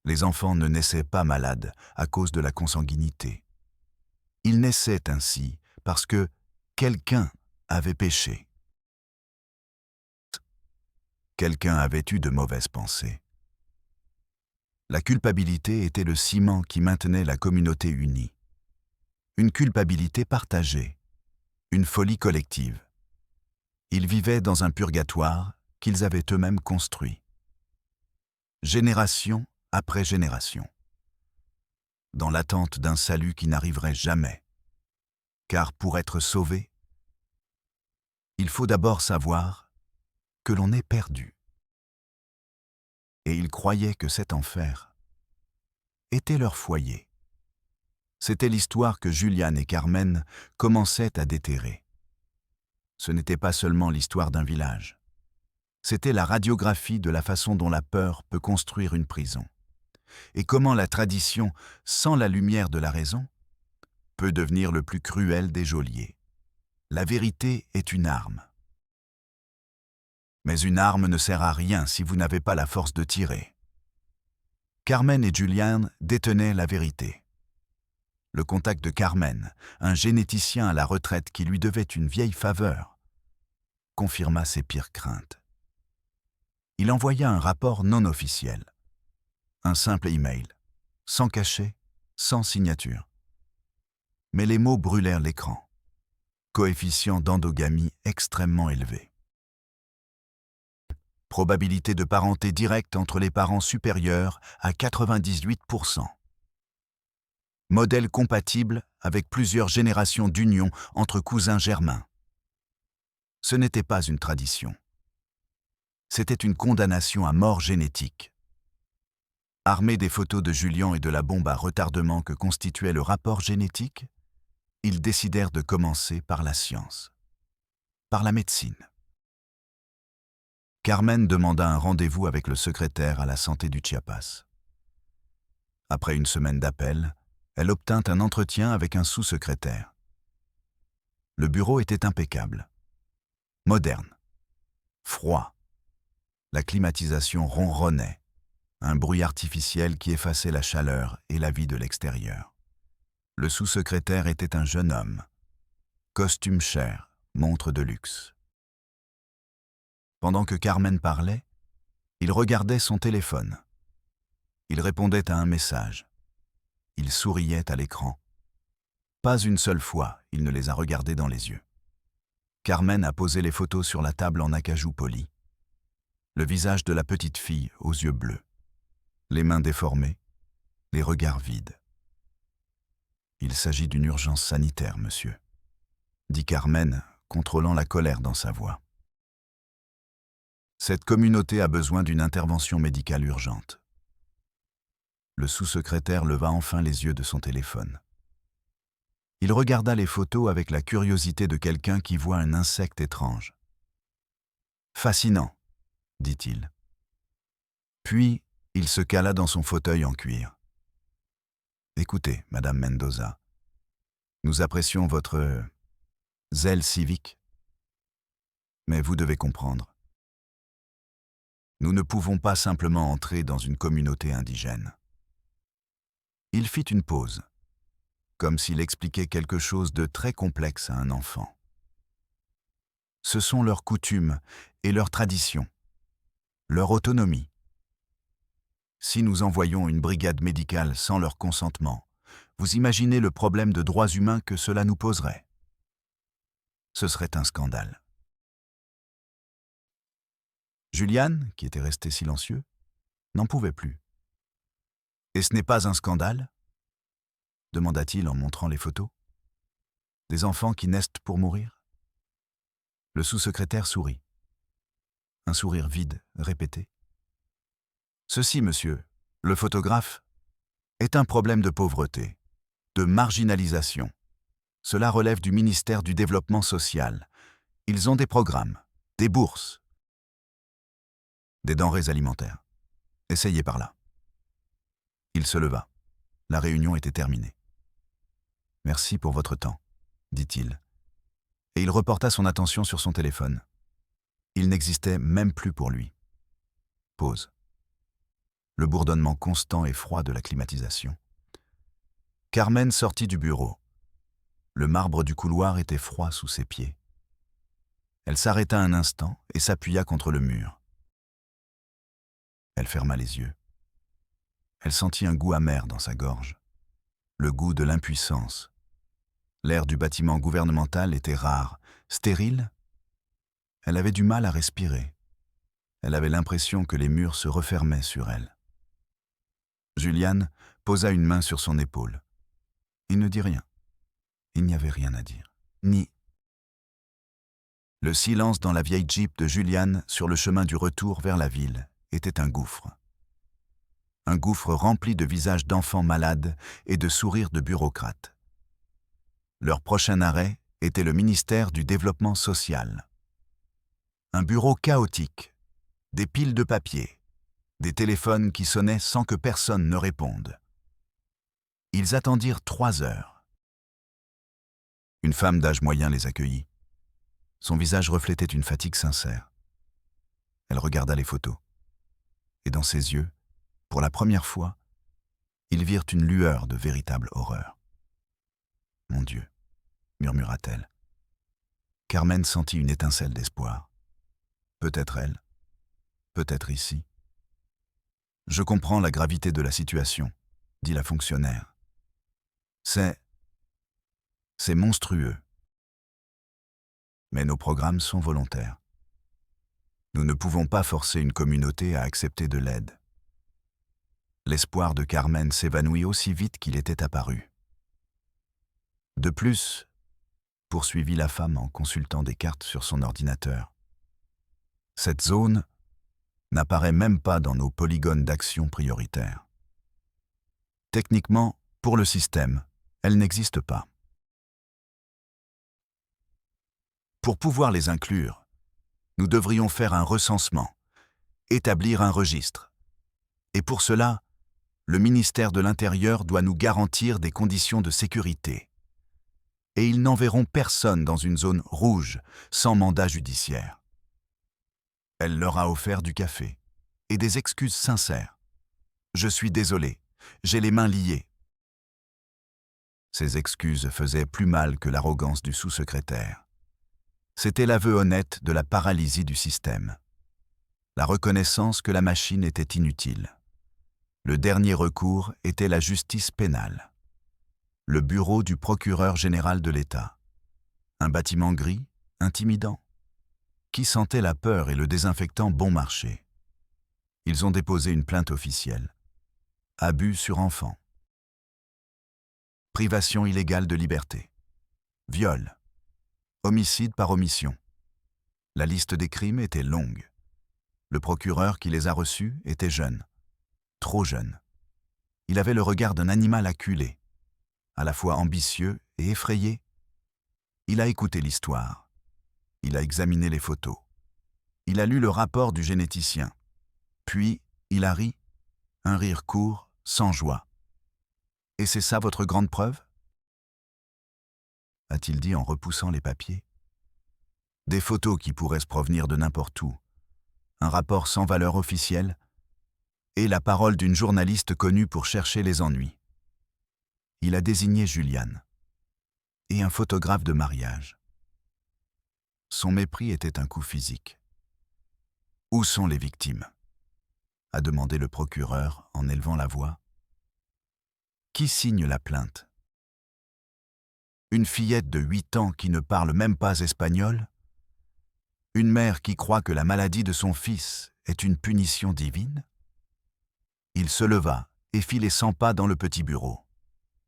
Les enfants ne naissaient pas malades à cause de la consanguinité. Ils naissaient ainsi parce que quelqu'un avait péché. Quelqu'un avait eu de mauvaises pensées. La culpabilité était le ciment qui maintenait la communauté unie. Une culpabilité partagée, une folie collective. Ils vivaient dans un purgatoire qu'ils avaient eux-mêmes construit. Génération après génération. Dans l'attente d'un salut qui n'arriverait jamais. Car pour être sauvé, il faut d'abord savoir que l'on est perdu. Et ils croyaient que cet enfer était leur foyer. C'était l'histoire que Juliane et Carmen commençaient à déterrer. Ce n'était pas seulement l'histoire d'un village. C'était la radiographie de la façon dont la peur peut construire une prison. et comment la tradition, sans la lumière de la raison, peut devenir le plus cruel des geôliers. La vérité est une arme. Mais une arme ne sert à rien si vous n'avez pas la force de tirer. Carmen et Julian détenaient la vérité. Le contact de Carmen, un généticien à la retraite qui lui devait une vieille faveur, confirma ses pires craintes. Il envoya un rapport non officiel. Un simple email, sans cachet, sans signature. Mais les mots brûlèrent l'écran. Coefficient d'endogamie extrêmement élevé. Probabilité de parenté directe entre les parents supérieure à 98%. Modèle compatible avec plusieurs générations d'union entre cousins germains. Ce n'était pas une tradition. C'était une condamnation à mort génétique. Armés des photos de Julian et de la bombe à retardement que constituait le rapport génétique, ils décidèrent de commencer par la science, par la médecine. Carmen demanda un rendez-vous avec le secrétaire à la santé du Chiapas. Après une semaine d'appels, elle obtint un entretien avec un sous-secrétaire. Le bureau était impeccable, moderne, froid. La climatisation ronronnait, un bruit artificiel qui effaçait la chaleur et la vie de l'extérieur. Le sous-secrétaire était un jeune homme. Costume cher, montre de luxe. Pendant que Carmen parlait, il regardait son téléphone. Il répondait à un message. Il souriait à l'écran. Pas une seule fois, il ne les a regardés dans les yeux. Carmen a posé les photos sur la table en acajou poli. Le visage de la petite fille aux yeux bleus. Les mains déformées, les regards vides. « Il s'agit d'une urgence sanitaire, monsieur », dit Carmen, contrôlant la colère dans sa voix. « Cette communauté a besoin d'une intervention médicale urgente. » Le sous-secrétaire leva enfin les yeux de son téléphone. Il regarda les photos avec la curiosité de quelqu'un qui voit un insecte étrange. « Fascinant », dit-il. Puis, il se cala dans son fauteuil en cuir. « Écoutez, Madame Mendoza, nous apprécions votre zèle civique, mais vous devez comprendre. Nous ne pouvons pas simplement entrer dans une communauté indigène. » Il fit une pause, comme s'il expliquait quelque chose de très complexe à un enfant. Ce sont leurs coutumes et leurs traditions, leur autonomie. Si nous envoyons une brigade médicale sans leur consentement, vous imaginez le problème de droits humains que cela nous poserait. Ce serait un scandale. Julian, qui était resté silencieux, n'en pouvait plus. « Et ce n'est pas un scandale ?» demanda-t-il en montrant les photos. « Des enfants qui naissent pour mourir ?» Le sous-secrétaire sourit. Un sourire vide, répété. « Ceci, monsieur, le photographe, est un problème de pauvreté, de marginalisation. Cela relève du ministère du Développement social. Ils ont des programmes, des bourses, des denrées alimentaires. Essayez par là. » Il se leva. La réunion était terminée. « Merci pour votre temps, » dit-il. Et il reporta son attention sur son téléphone. Il n'existait même plus pour lui. Pause. Le bourdonnement constant et froid de la climatisation. Carmen sortit du bureau. Le marbre du couloir était froid sous ses pieds. Elle s'arrêta un instant et s'appuya contre le mur. Elle ferma les yeux. Elle sentit un goût amer dans sa gorge, le goût de l'impuissance. L'air du bâtiment gouvernemental était rare, stérile. Elle avait du mal à respirer. Elle avait l'impression que les murs se refermaient sur elle. Julian posa une main sur son épaule. Il ne dit rien. Il n'y avait rien à dire. Ni. Le silence dans la vieille Jeep de Julian sur le chemin du retour vers la ville était un gouffre. Un gouffre rempli de visages d'enfants malades et de sourires de bureaucrates. Leur prochain arrêt était le ministère du Développement social. Un bureau chaotique, des piles de papier, Des téléphones qui sonnaient sans que personne ne réponde. Ils attendirent 3 heures. Une femme d'âge moyen les accueillit. Son visage reflétait une fatigue sincère. Elle regarda les photos. Et dans ses yeux, pour la première fois, ils virent une lueur de véritable horreur. « Mon Dieu », murmura-t-elle. Carmen sentit une étincelle d'espoir. Peut-être elle, peut-être ici. « Je comprends la gravité de la situation », dit la fonctionnaire. « C'est monstrueux. Mais nos programmes sont volontaires. Nous ne pouvons pas forcer une communauté à accepter de l'aide. » L'espoir de Carmen s'évanouit aussi vite qu'il était apparu. De plus, poursuivit la femme en consultant des cartes sur son ordinateur, cette zone n'apparaît même pas dans nos polygones d'action prioritaires. Techniquement, pour le système, elle n'existe pas. Pour pouvoir les inclure, nous devrions faire un recensement, établir un registre. Et pour cela, le ministère de l'Intérieur doit nous garantir des conditions de sécurité. Et ils n'enverront personne dans une zone rouge sans mandat judiciaire. Elle leur a offert du café et des excuses sincères. « Je suis désolé, j'ai les mains liées. » Ces excuses faisaient plus mal que l'arrogance du sous-secrétaire. C'était l'aveu honnête de la paralysie du système. La reconnaissance que la machine était inutile. Le dernier recours était la justice pénale. Le bureau du procureur général de l'État. Un bâtiment gris, intimidant. Qui sentait la peur et le désinfectant bon marché. Ils ont déposé une plainte officielle. Abus sur enfant. Privation illégale de liberté. Viol. Homicide par omission. La liste des crimes était longue. Le procureur qui les a reçus était jeune. Trop jeune. Il avait le regard d'un animal acculé, à la fois ambitieux et effrayé. Il a écouté l'histoire. Il a examiné les photos. Il a lu le rapport du généticien. Puis, il a ri, un rire court, sans joie. « Et c'est ça votre grande preuve ?» a-t-il dit en repoussant les papiers. Des photos qui pourraient se provenir de n'importe où, un rapport sans valeur officielle, et la parole d'une journaliste connue pour chercher les ennuis. Il a désigné Juliane, et un photographe de mariage. Son mépris était un coup physique. « Où sont les victimes ?» a demandé le procureur en élevant la voix. « Qui signe la plainte ?» Une fillette de 8 ans qui ne parle même pas espagnol? Une mère qui croit que la maladie de son fils est une punition divine? Il se leva et fit les 100 pas dans le petit bureau.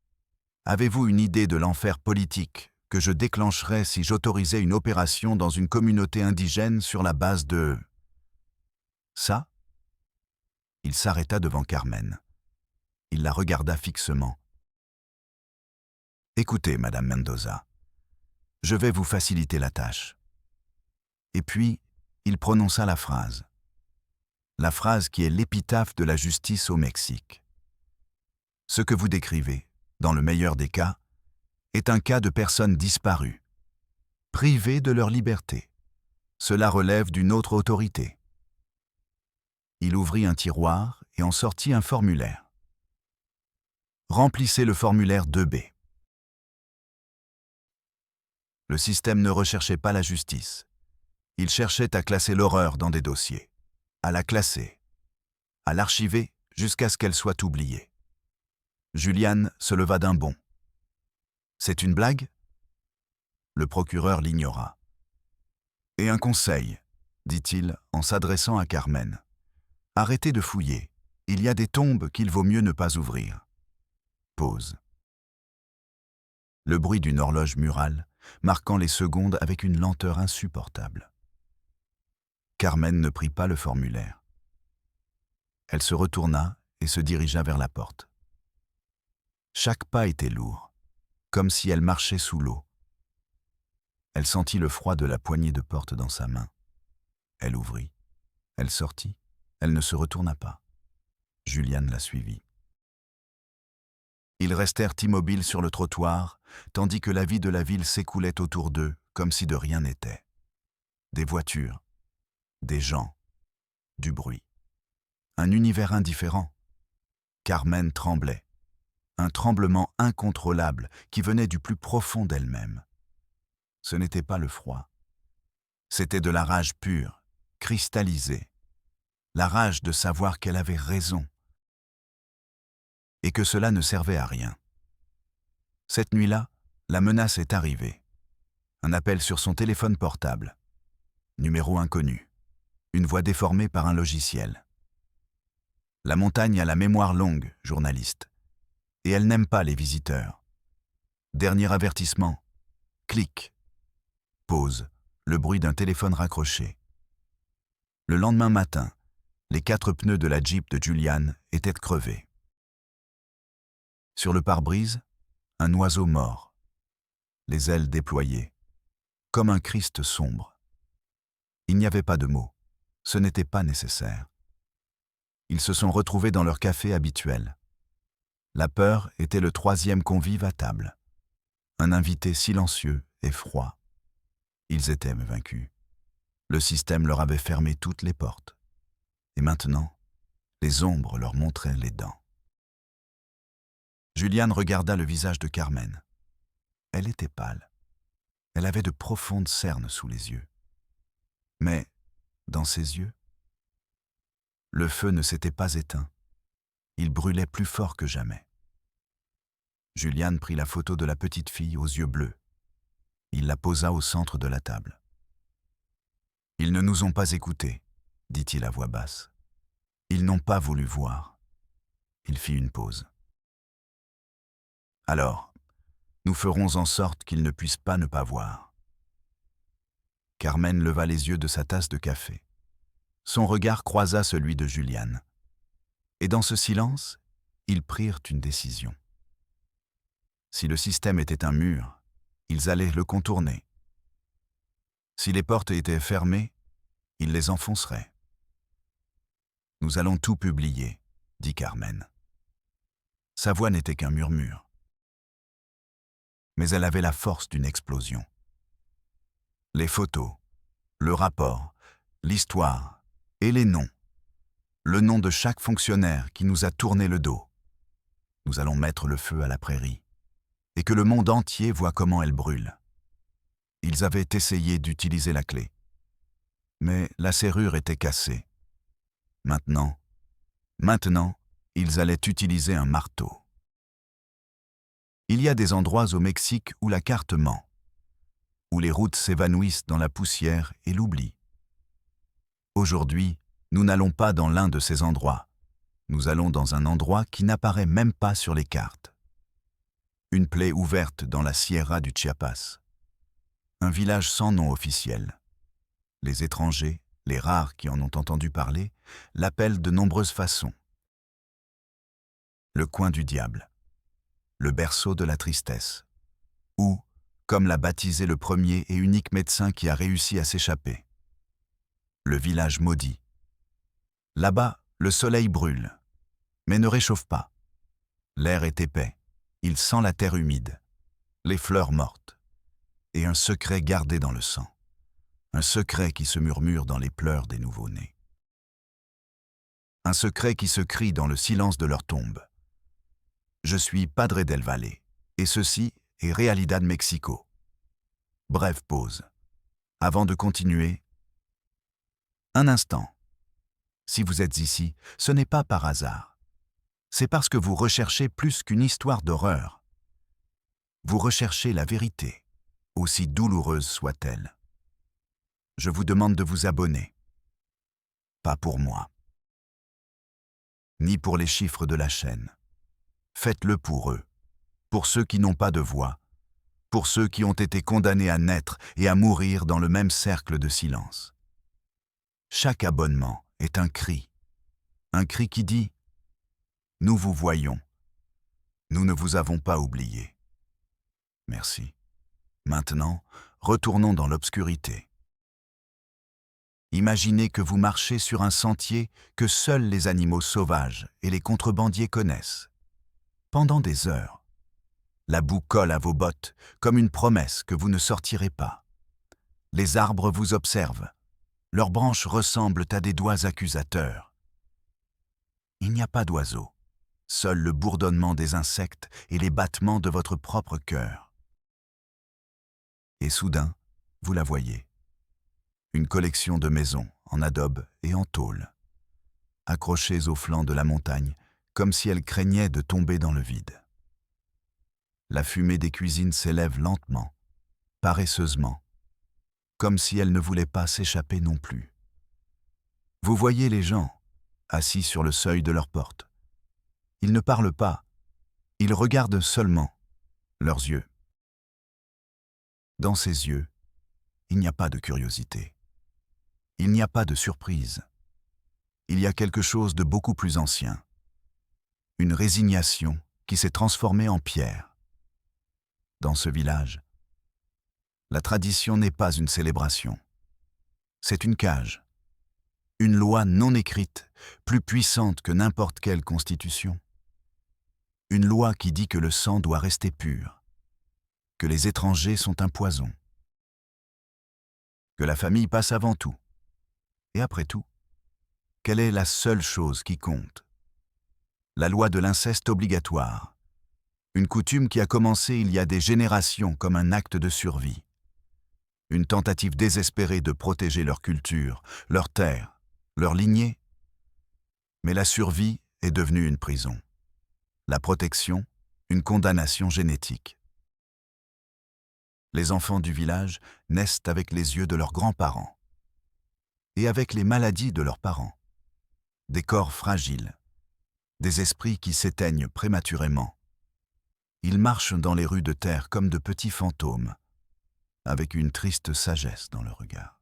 « Avez-vous une idée de l'enfer politique que je déclencherais si j'autorisais une opération dans une communauté indigène sur la base de... ça ?» Il s'arrêta devant Carmen. Il la regarda fixement. « Écoutez, Madame Mendoza, je vais vous faciliter la tâche. » Et puis, il prononça la phrase qui est l'épitaphe de la justice au Mexique. Ce que vous décrivez, dans le meilleur des cas, est un cas de personnes disparues, privées de leur liberté. Cela relève d'une autre autorité. Il ouvrit un tiroir et en sortit un formulaire. Remplissez le formulaire 2B. Le système ne recherchait pas la justice. Il cherchait à classer l'horreur dans des dossiers, à la classer, à l'archiver jusqu'à ce qu'elle soit oubliée. Juliane se leva d'un bond. « C'est une blague ?» Le procureur l'ignora. « Et un conseil, dit-il en s'adressant à Carmen. Arrêtez de fouiller, il y a des tombes qu'il vaut mieux ne pas ouvrir. » Pause. Le bruit d'une horloge murale, marquant les secondes avec une lenteur insupportable. Carmen ne prit pas le formulaire. Elle se retourna et se dirigea vers la porte. Chaque pas était lourd, comme si elle marchait sous l'eau. Elle sentit le froid de la poignée de porte dans sa main. Elle ouvrit, elle sortit, elle ne se retourna pas. Julian la suivit. Ils restèrent immobiles sur le trottoir, tandis que la vie de la ville s'écoulait autour d'eux comme si de rien n'était. Des voitures, des gens, du bruit. Un univers indifférent. Carmen tremblait. Un tremblement incontrôlable qui venait du plus profond d'elle-même. Ce n'était pas le froid. C'était de la rage pure, cristallisée. La rage de savoir qu'elle avait raison. Et que cela ne servait à rien. Cette nuit-là, la menace est arrivée. Un appel sur son téléphone portable. Numéro inconnu. Une voix déformée par un logiciel. La montagne a la mémoire longue, journaliste. Et elle n'aime pas les visiteurs. Dernier avertissement. Clic. Pause. Le bruit d'un téléphone raccroché. Le lendemain matin, les 4 pneus de la Jeep de Julian étaient crevés. Sur le pare-brise, un oiseau mort. Les ailes déployées. Comme un Christ sombre. Il n'y avait pas de mots. Ce n'était pas nécessaire. Ils se sont retrouvés dans leur café habituel. La peur était le 3e convive à table. Un invité silencieux et froid. Ils étaient vaincus. Le système leur avait fermé toutes les portes. Et maintenant, les ombres leur montraient les dents. Julian regarda le visage de Carmen. Elle était pâle. Elle avait de profondes cernes sous les yeux. Mais, dans ses yeux, le feu ne s'était pas éteint. Il brûlait plus fort que jamais. Julian prit la photo de la petite fille aux yeux bleus. Il la posa au centre de la table. « Ils ne nous ont pas écoutés, dit-il à voix basse. Ils n'ont pas voulu voir. » Il fit une pause. « Alors, nous ferons en sorte qu'ils ne puissent pas ne pas voir. » Carmen leva les yeux de sa tasse de café. Son regard croisa celui de Julian. Et dans ce silence, ils prirent une décision. Si le système était un mur, ils allaient le contourner. Si les portes étaient fermées, ils les enfonceraient. « Nous allons tout publier, » dit Carmen. Sa voix n'était qu'un murmure. Mais elle avait la force d'une explosion. Les photos, le rapport, l'histoire et les noms. Le nom de chaque fonctionnaire qui nous a tourné le dos. Nous allons mettre le feu à la prairie. Et que le monde entier voit comment elle brûle. Ils avaient essayé d'utiliser la clé. Mais la serrure était cassée. Maintenant, ils allaient utiliser un marteau. Il y a des endroits au Mexique où la carte ment, où les routes s'évanouissent dans la poussière et l'oubli. Aujourd'hui, nous n'allons pas dans l'un de ces endroits. Nous allons dans un endroit qui n'apparaît même pas sur les cartes. Une plaie ouverte dans la Sierra du Chiapas. Un village sans nom officiel. Les étrangers, les rares qui en ont entendu parler, l'appellent de nombreuses façons. Le coin du diable. Le berceau de la tristesse. Ou, comme l'a baptisé le premier et unique médecin qui a réussi à s'échapper. Le village maudit. Là-bas, le soleil brûle, mais ne réchauffe pas. L'air est épais. Il sent la terre humide, les fleurs mortes, et un secret gardé dans le sang, un secret qui se murmure dans les pleurs des nouveau-nés. Un secret qui se crie dans le silence de leur tombe. Je suis Padre del Valle, et ceci est Realidad Mexico. Brève pause. Avant de continuer, un instant. Si vous êtes ici, ce n'est pas par hasard. C'est parce que vous recherchez plus qu'une histoire d'horreur. Vous recherchez la vérité, aussi douloureuse soit-elle. Je vous demande de vous abonner. Pas pour moi. Ni pour les chiffres de la chaîne. Faites-le pour eux, pour ceux qui n'ont pas de voix, pour ceux qui ont été condamnés à naître et à mourir dans le même cercle de silence. Chaque abonnement est un cri qui dit « Nous vous voyons, nous ne vous avons pas oublié. » Merci. Maintenant, retournons dans l'obscurité. Imaginez que vous marchez sur un sentier que seuls les animaux sauvages et les contrebandiers connaissent. Pendant des heures, la boue colle à vos bottes comme une promesse que vous ne sortirez pas. Les arbres vous observent. Leurs branches ressemblent à des doigts accusateurs. Il n'y a pas d'oiseaux, seul le bourdonnement des insectes et les battements de votre propre cœur. Et soudain, vous la voyez. Une collection de maisons en adobe et en tôle, accrochées au flanc de la montagne, comme si elles craignaient de tomber dans le vide. La fumée des cuisines s'élève lentement, paresseusement, comme si elle ne voulait pas s'échapper non plus. Vous voyez les gens, assis sur le seuil de leur porte. Ils ne parlent pas, ils regardent seulement leurs yeux. Dans ces yeux, il n'y a pas de curiosité. Il n'y a pas de surprise. Il y a quelque chose de beaucoup plus ancien. Une résignation qui s'est transformée en pierre. Dans ce village, la tradition n'est pas une célébration. C'est une cage. Une loi non écrite, plus puissante que n'importe quelle constitution. Une loi qui dit que le sang doit rester pur, que les étrangers sont un poison, que la famille passe avant tout. Et après tout, quelle est la seule chose qui compte? La loi de l'inceste obligatoire, une coutume qui a commencé il y a des générations comme un acte de survie. Une tentative désespérée de protéger leur culture, leur terre, leur lignée. Mais la survie est devenue une prison. La protection, une condamnation génétique. Les enfants du village naissent avec les yeux de leurs grands-parents et avec les maladies de leurs parents. Des corps fragiles, des esprits qui s'éteignent prématurément. Ils marchent dans les rues de terre comme de petits fantômes, avec une triste sagesse dans le regard.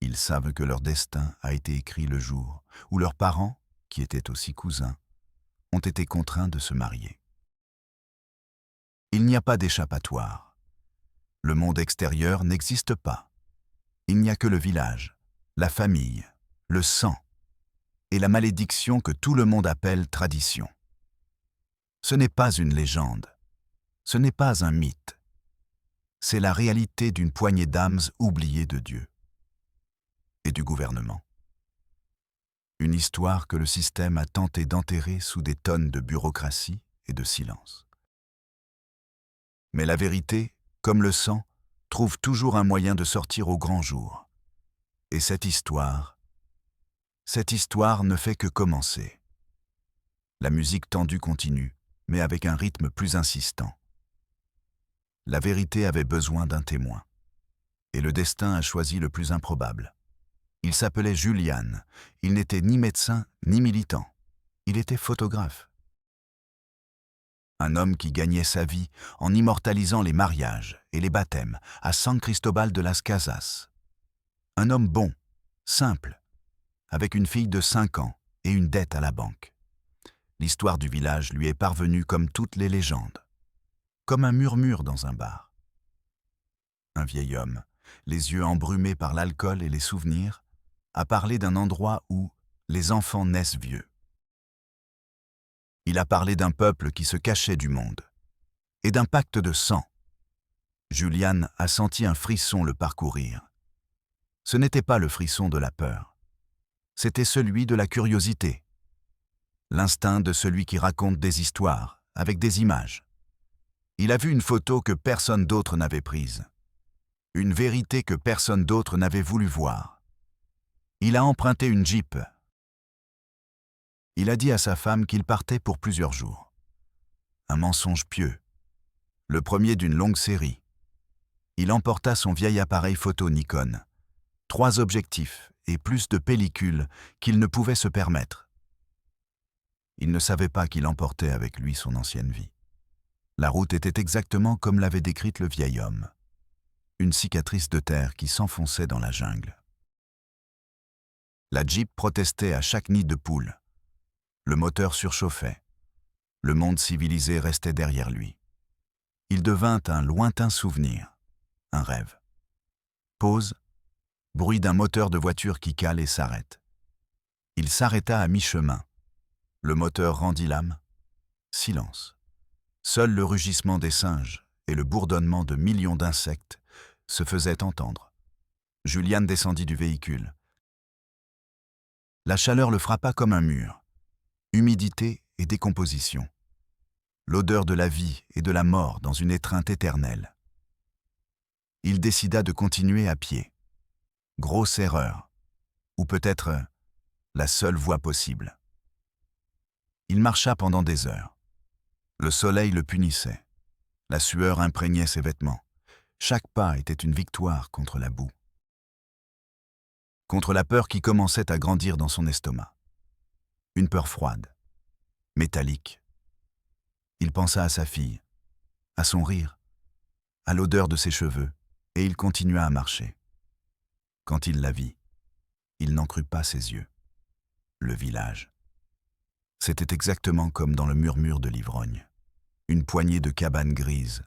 Ils savent que leur destin a été écrit le jour où leurs parents, qui étaient aussi cousins, ont été contraints de se marier. Il n'y a pas d'échappatoire. Le monde extérieur n'existe pas. Il n'y a que le village, la famille, le sang et la malédiction que tout le monde appelle tradition. Ce n'est pas une légende, ce n'est pas un mythe. C'est la réalité d'une poignée d'âmes oubliées de Dieu et du gouvernement. Une histoire que le système a tenté d'enterrer sous des tonnes de bureaucratie et de silence. Mais la vérité, comme le sang, trouve toujours un moyen de sortir au grand jour. Et cette histoire ne fait que commencer. La musique tendue continue, mais avec un rythme plus insistant. La vérité avait besoin d'un témoin. Et le destin a choisi le plus improbable. Il s'appelait Julian. Il n'était ni médecin, ni militant. Il était photographe. Un homme qui gagnait sa vie en immortalisant les mariages et les baptêmes à San Cristobal de las Casas. Un homme bon, simple, avec une fille de 5 ans et une dette à la banque. L'histoire du village lui est parvenue comme toutes les légendes, comme un murmure dans un bar. Un vieil homme, les yeux embrumés par l'alcool et les souvenirs, a parlé d'un endroit où les enfants naissent vieux. Il a parlé d'un peuple qui se cachait du monde et d'un pacte de sang. Julian a senti un frisson le parcourir. Ce n'était pas le frisson de la peur, c'était celui de la curiosité, l'instinct de celui qui raconte des histoires avec des images. Il a vu une photo que personne d'autre n'avait prise, une vérité que personne d'autre n'avait voulu voir. Il a emprunté une Jeep. Il a dit à sa femme qu'il partait pour plusieurs jours. Un mensonge pieux, le premier d'une longue série. Il emporta son vieil appareil photo Nikon, 3 objectifs et plus de pellicules qu'il ne pouvait se permettre. Il ne savait pas qu'il emportait avec lui son ancienne vie. La route était exactement comme l'avait décrite le vieil homme. Une cicatrice de terre qui s'enfonçait dans la jungle. La Jeep protestait à chaque nid de poule. Le moteur surchauffait. Le monde civilisé restait derrière lui. Il devint un lointain souvenir, un rêve. Pause, Bruit d'un moteur de voiture qui cale et s'arrête. Il s'arrêta à mi-chemin. Le moteur rendit l'âme. Silence. Seul le rugissement des singes et le bourdonnement de millions d'insectes se faisaient entendre. Julian descendit du véhicule. La chaleur le frappa comme un mur. Humidité et décomposition. L'odeur de la vie et de la mort dans une étreinte éternelle. Il décida de continuer à pied. Grosse erreur. Ou peut-être la seule voie possible. Il marcha pendant des heures. Le soleil le punissait. La sueur imprégnait ses vêtements. Chaque pas était une victoire contre la boue. Contre la peur qui commençait à grandir dans son estomac. Une peur froide, métallique. Il pensa à sa fille, à son rire, à l'odeur de ses cheveux, et il continua à marcher. Quand il la vit, il n'en crut pas ses yeux. Le village. C'était exactement comme dans le murmure de l'ivrogne. Une poignée de cabanes grises,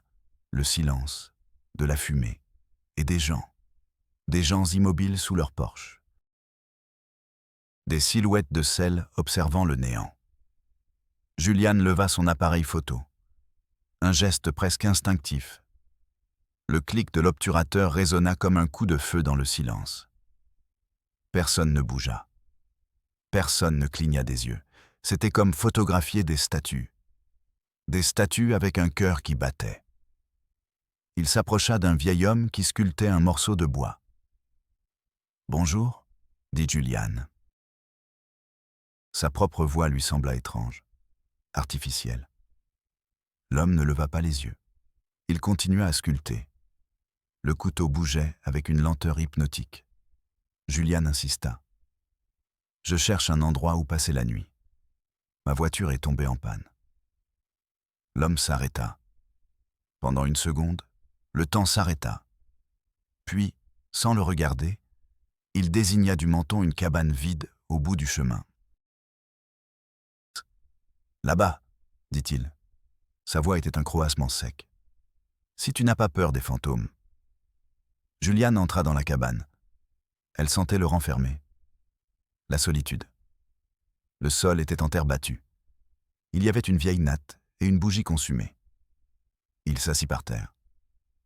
le silence, de la fumée, et des gens immobiles sous leur porche. Des silhouettes de sel observant le néant. Julian leva son appareil photo. Un geste presque instinctif. Le clic de l'obturateur résonna comme un coup de feu dans le silence. Personne ne bougea. Personne ne cligna des yeux. C'était comme photographier des statues. Des statues avec un cœur qui battait. Il s'approcha d'un vieil homme qui sculptait un morceau de bois. « Bonjour », dit Julian. Sa propre voix lui sembla étrange, artificielle. L'homme ne leva pas les yeux. Il continua à sculpter. Le couteau bougeait avec une lenteur hypnotique. Julian insista. « Je cherche un endroit où passer la nuit. Ma voiture est tombée en panne. » L'homme s'arrêta. Pendant une seconde, le temps s'arrêta. Puis, sans le regarder, il désigna du menton une cabane vide au bout du chemin. « Là-bas, dit-il. Sa voix était un croassement sec. « Si tu n'as pas peur des fantômes. » Julian entra dans la cabane. Elle sentait le renfermer. La solitude. Le sol était en terre battue. Il y avait une vieille natte et une bougie consumée. Il s'assit par terre.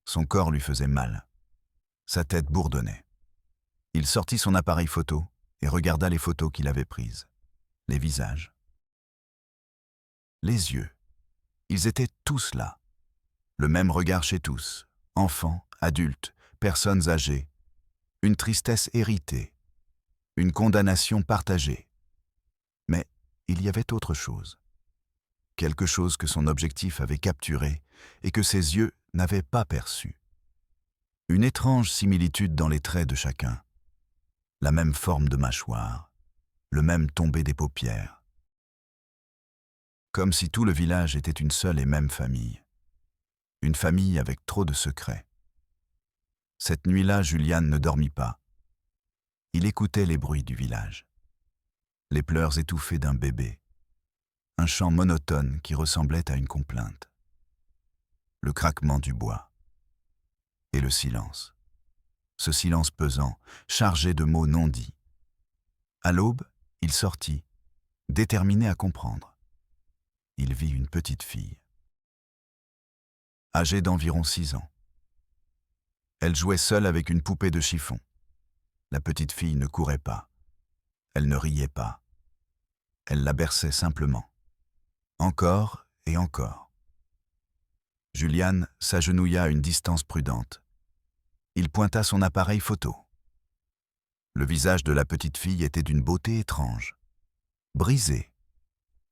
Son corps lui faisait mal. Sa tête bourdonnait. Il sortit son appareil photo et regarda les photos qu'il avait prises. Les visages. Les yeux. Ils étaient tous là. Le même regard chez tous. Enfants, adultes, personnes âgées. Une tristesse héritée. Une condamnation partagée. Mais il y avait autre chose. Quelque chose que son objectif avait capturé et que ses yeux n'avaient pas perçu. Une étrange similitude dans les traits de chacun. La même forme de mâchoire, le même tombé des paupières. Comme si tout le village était une seule et même famille. Une famille avec trop de secrets. Cette nuit-là, Julian ne dormit pas. Il écoutait les bruits du village. Les pleurs étouffés d'un bébé. Un chant monotone qui ressemblait à une complainte. Le craquement du bois. Et le silence. Ce silence pesant, chargé de mots non dits. À l'aube, il sortit, déterminé à comprendre. Il vit une petite fille. Âgée d'environ 6 ans. Elle jouait seule avec une poupée de chiffon. La petite fille ne courait pas. Elle ne riait pas. Elle la berçait simplement. Encore et encore. Julian s'agenouilla à une distance prudente. Il pointa son appareil photo. Le visage de la petite fille était d'une beauté étrange. Brisé.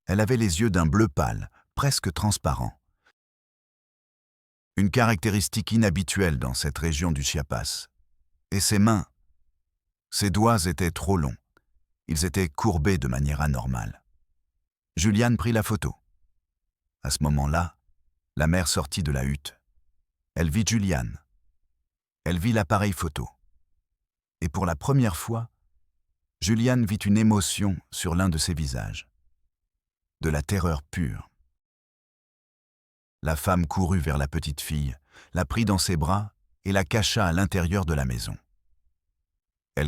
Elle avait les yeux d'un bleu pâle, presque transparent. Une caractéristique inhabituelle dans cette région du Chiapas. Et ses mains. Ses doigts étaient trop longs. Ils étaient courbés de manière anormale. Julian prit la photo. À ce moment-là, la mère sortit de la hutte. Elle vit Julian. Elle vit l'appareil photo. Et pour la première fois, Julian vit une émotion sur l'un de ses visages. De la terreur pure. La femme courut vers la petite fille, la prit dans ses bras et la cacha à l'intérieur de la maison.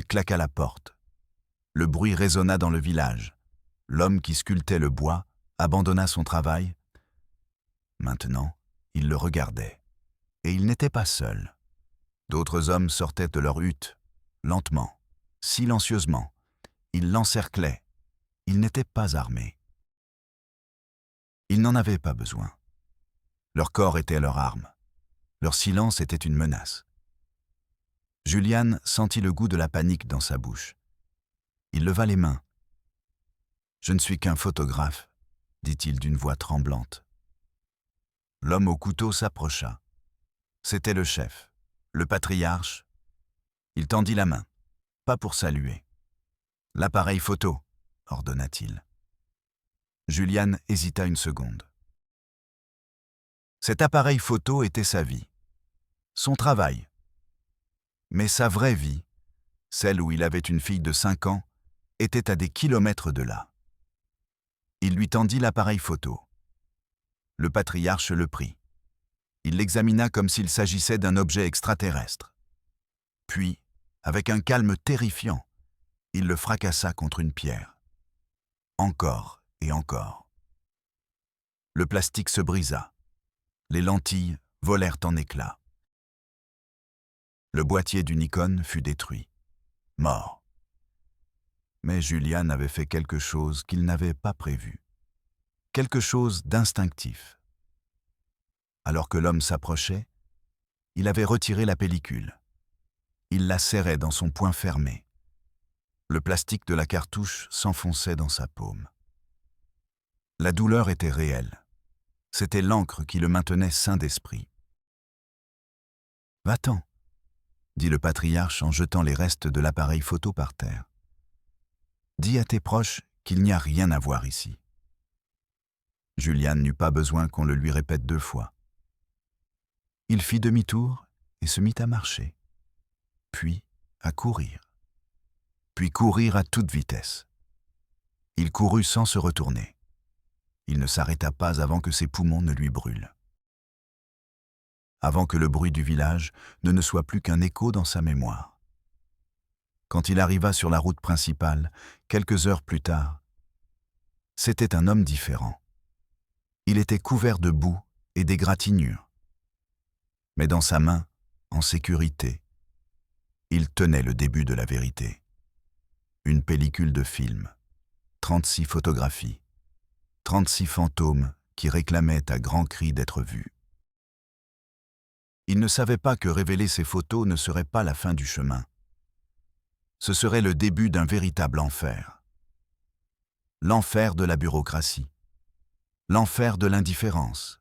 Elle claqua la porte. Le bruit résonna dans le village. L'homme qui sculptait le bois abandonna son travail. Maintenant, il le regardait. Et il n'était pas seul. D'autres hommes sortaient de leur hutte, lentement, silencieusement. Ils l'encerclaient. Ils n'étaient pas armés. Ils n'en avaient pas besoin. Leur corps était leur arme. Leur silence était une menace. Julian sentit le goût de la panique dans sa bouche. Il leva les mains. « Je ne suis qu'un photographe », dit-il d'une voix tremblante. L'homme au couteau s'approcha. C'était le chef, le patriarche. Il tendit la main, pas pour saluer. « L'appareil photo », ordonna-t-il. Julian hésita une seconde. Cet appareil photo était sa vie, son travail. Mais sa vraie vie, celle où il avait une fille de 5 ans, était à des kilomètres de là. Il lui tendit l'appareil photo. Le patriarche le prit. Il l'examina comme s'il s'agissait d'un objet extraterrestre. Puis, avec un calme terrifiant, il le fracassa contre une pierre. Encore et encore. Le plastique se brisa. Les lentilles volèrent en éclats. Le boîtier du Nikon fut détruit. Mort. Mais Julian avait fait quelque chose qu'il n'avait pas prévu. Quelque chose d'instinctif. Alors que l'homme s'approchait, il avait retiré la pellicule. Il la serrait dans son poing fermé. Le plastique de la cartouche s'enfonçait dans sa paume. La douleur était réelle. C'était l'encre qui le maintenait sain d'esprit. « Va-t'en », dit le patriarche en jetant les restes de l'appareil photo par terre. « Dis à tes proches qu'il n'y a rien à voir ici. » Julian n'eut pas besoin qu'on le lui répète 2 fois. Il fit demi-tour et se mit à marcher, puis à courir, puis courir à toute vitesse. Il courut sans se retourner. Il ne s'arrêta pas avant que ses poumons ne lui brûlent. Avant que le bruit du village ne soit plus qu'un écho dans sa mémoire. Quand il arriva sur la route principale, quelques heures plus tard, c'était un homme différent. Il était couvert de boue et d'égratignures. Mais dans sa main, en sécurité, il tenait le début de la vérité. Une pellicule de film, 36 photographies, 36 fantômes qui réclamaient à grands cris d'être vus. Il ne savait pas que révéler ces photos ne serait pas la fin du chemin. Ce serait le début d'un véritable enfer. L'enfer de la bureaucratie. L'enfer de l'indifférence.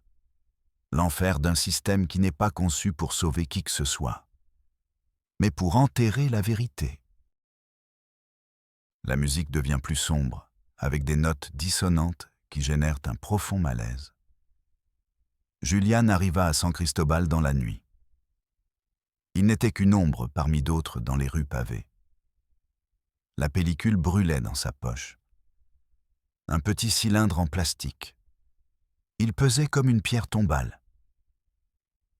L'enfer d'un système qui n'est pas conçu pour sauver qui que ce soit, mais pour enterrer la vérité. La musique devient plus sombre, avec des notes dissonantes qui génèrent un profond malaise. Julian arriva à San Cristobal dans la nuit. Il n'était qu'une ombre parmi d'autres dans les rues pavées. La pellicule brûlait dans sa poche. Un petit cylindre en plastique. Il pesait comme une pierre tombale.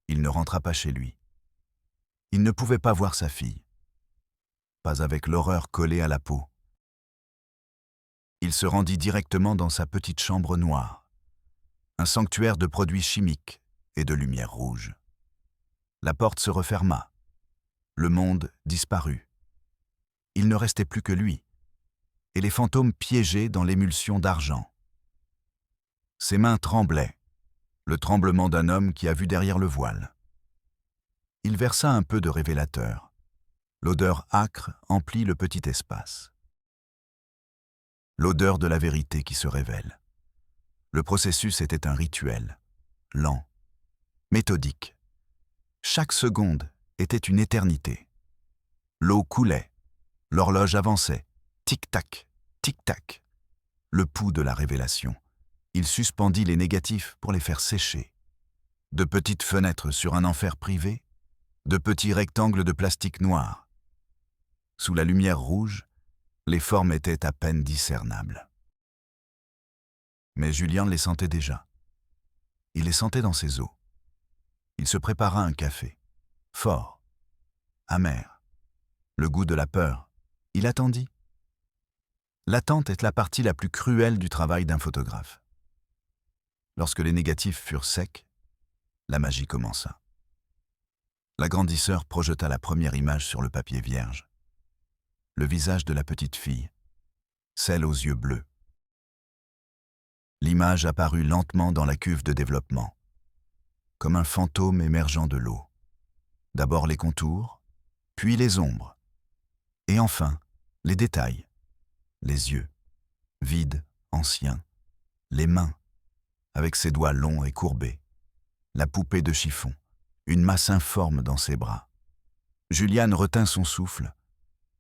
Il ne rentra pas chez lui. Il ne pouvait pas voir sa fille. Pas avec l'horreur collée à la peau. Il se rendit directement dans sa petite chambre noire, un sanctuaire de produits chimiques et de lumière rouge. La porte se referma. Le monde disparut. Il ne restait plus que lui, et les fantômes piégés dans l'émulsion d'argent. Ses mains tremblaient, le tremblement d'un homme qui a vu derrière le voile. Il versa un peu de révélateur. L'odeur âcre emplit le petit espace. L'odeur de la vérité qui se révèle. Le processus était un rituel, lent, méthodique. Chaque seconde était une éternité. L'eau coulait, l'horloge avançait, tic-tac, tic-tac. Le pouls de la révélation. Il suspendit les négatifs pour les faire sécher. De petites fenêtres sur un enfer privé, de petits rectangles de plastique noir. Sous la lumière rouge, les formes étaient à peine discernables. Mais Julian les sentait déjà. Il les sentait dans ses os. Il se prépara un café, fort, amer, le goût de la peur, Il attendit. L'attente est la partie la plus cruelle du travail d'un photographe. Lorsque les négatifs furent secs, la magie commença. L'agrandisseur projeta la première image sur le papier vierge. Le visage de la petite fille, celle aux yeux bleus. L'image apparut lentement dans la cuve de développement, comme un fantôme émergeant de l'eau. D'abord les contours, puis les ombres, et enfin les détails, les yeux, vides, anciens, les mains, avec ses doigts longs et courbés, la poupée de chiffon, une masse informe dans ses bras. Juliane retint son souffle,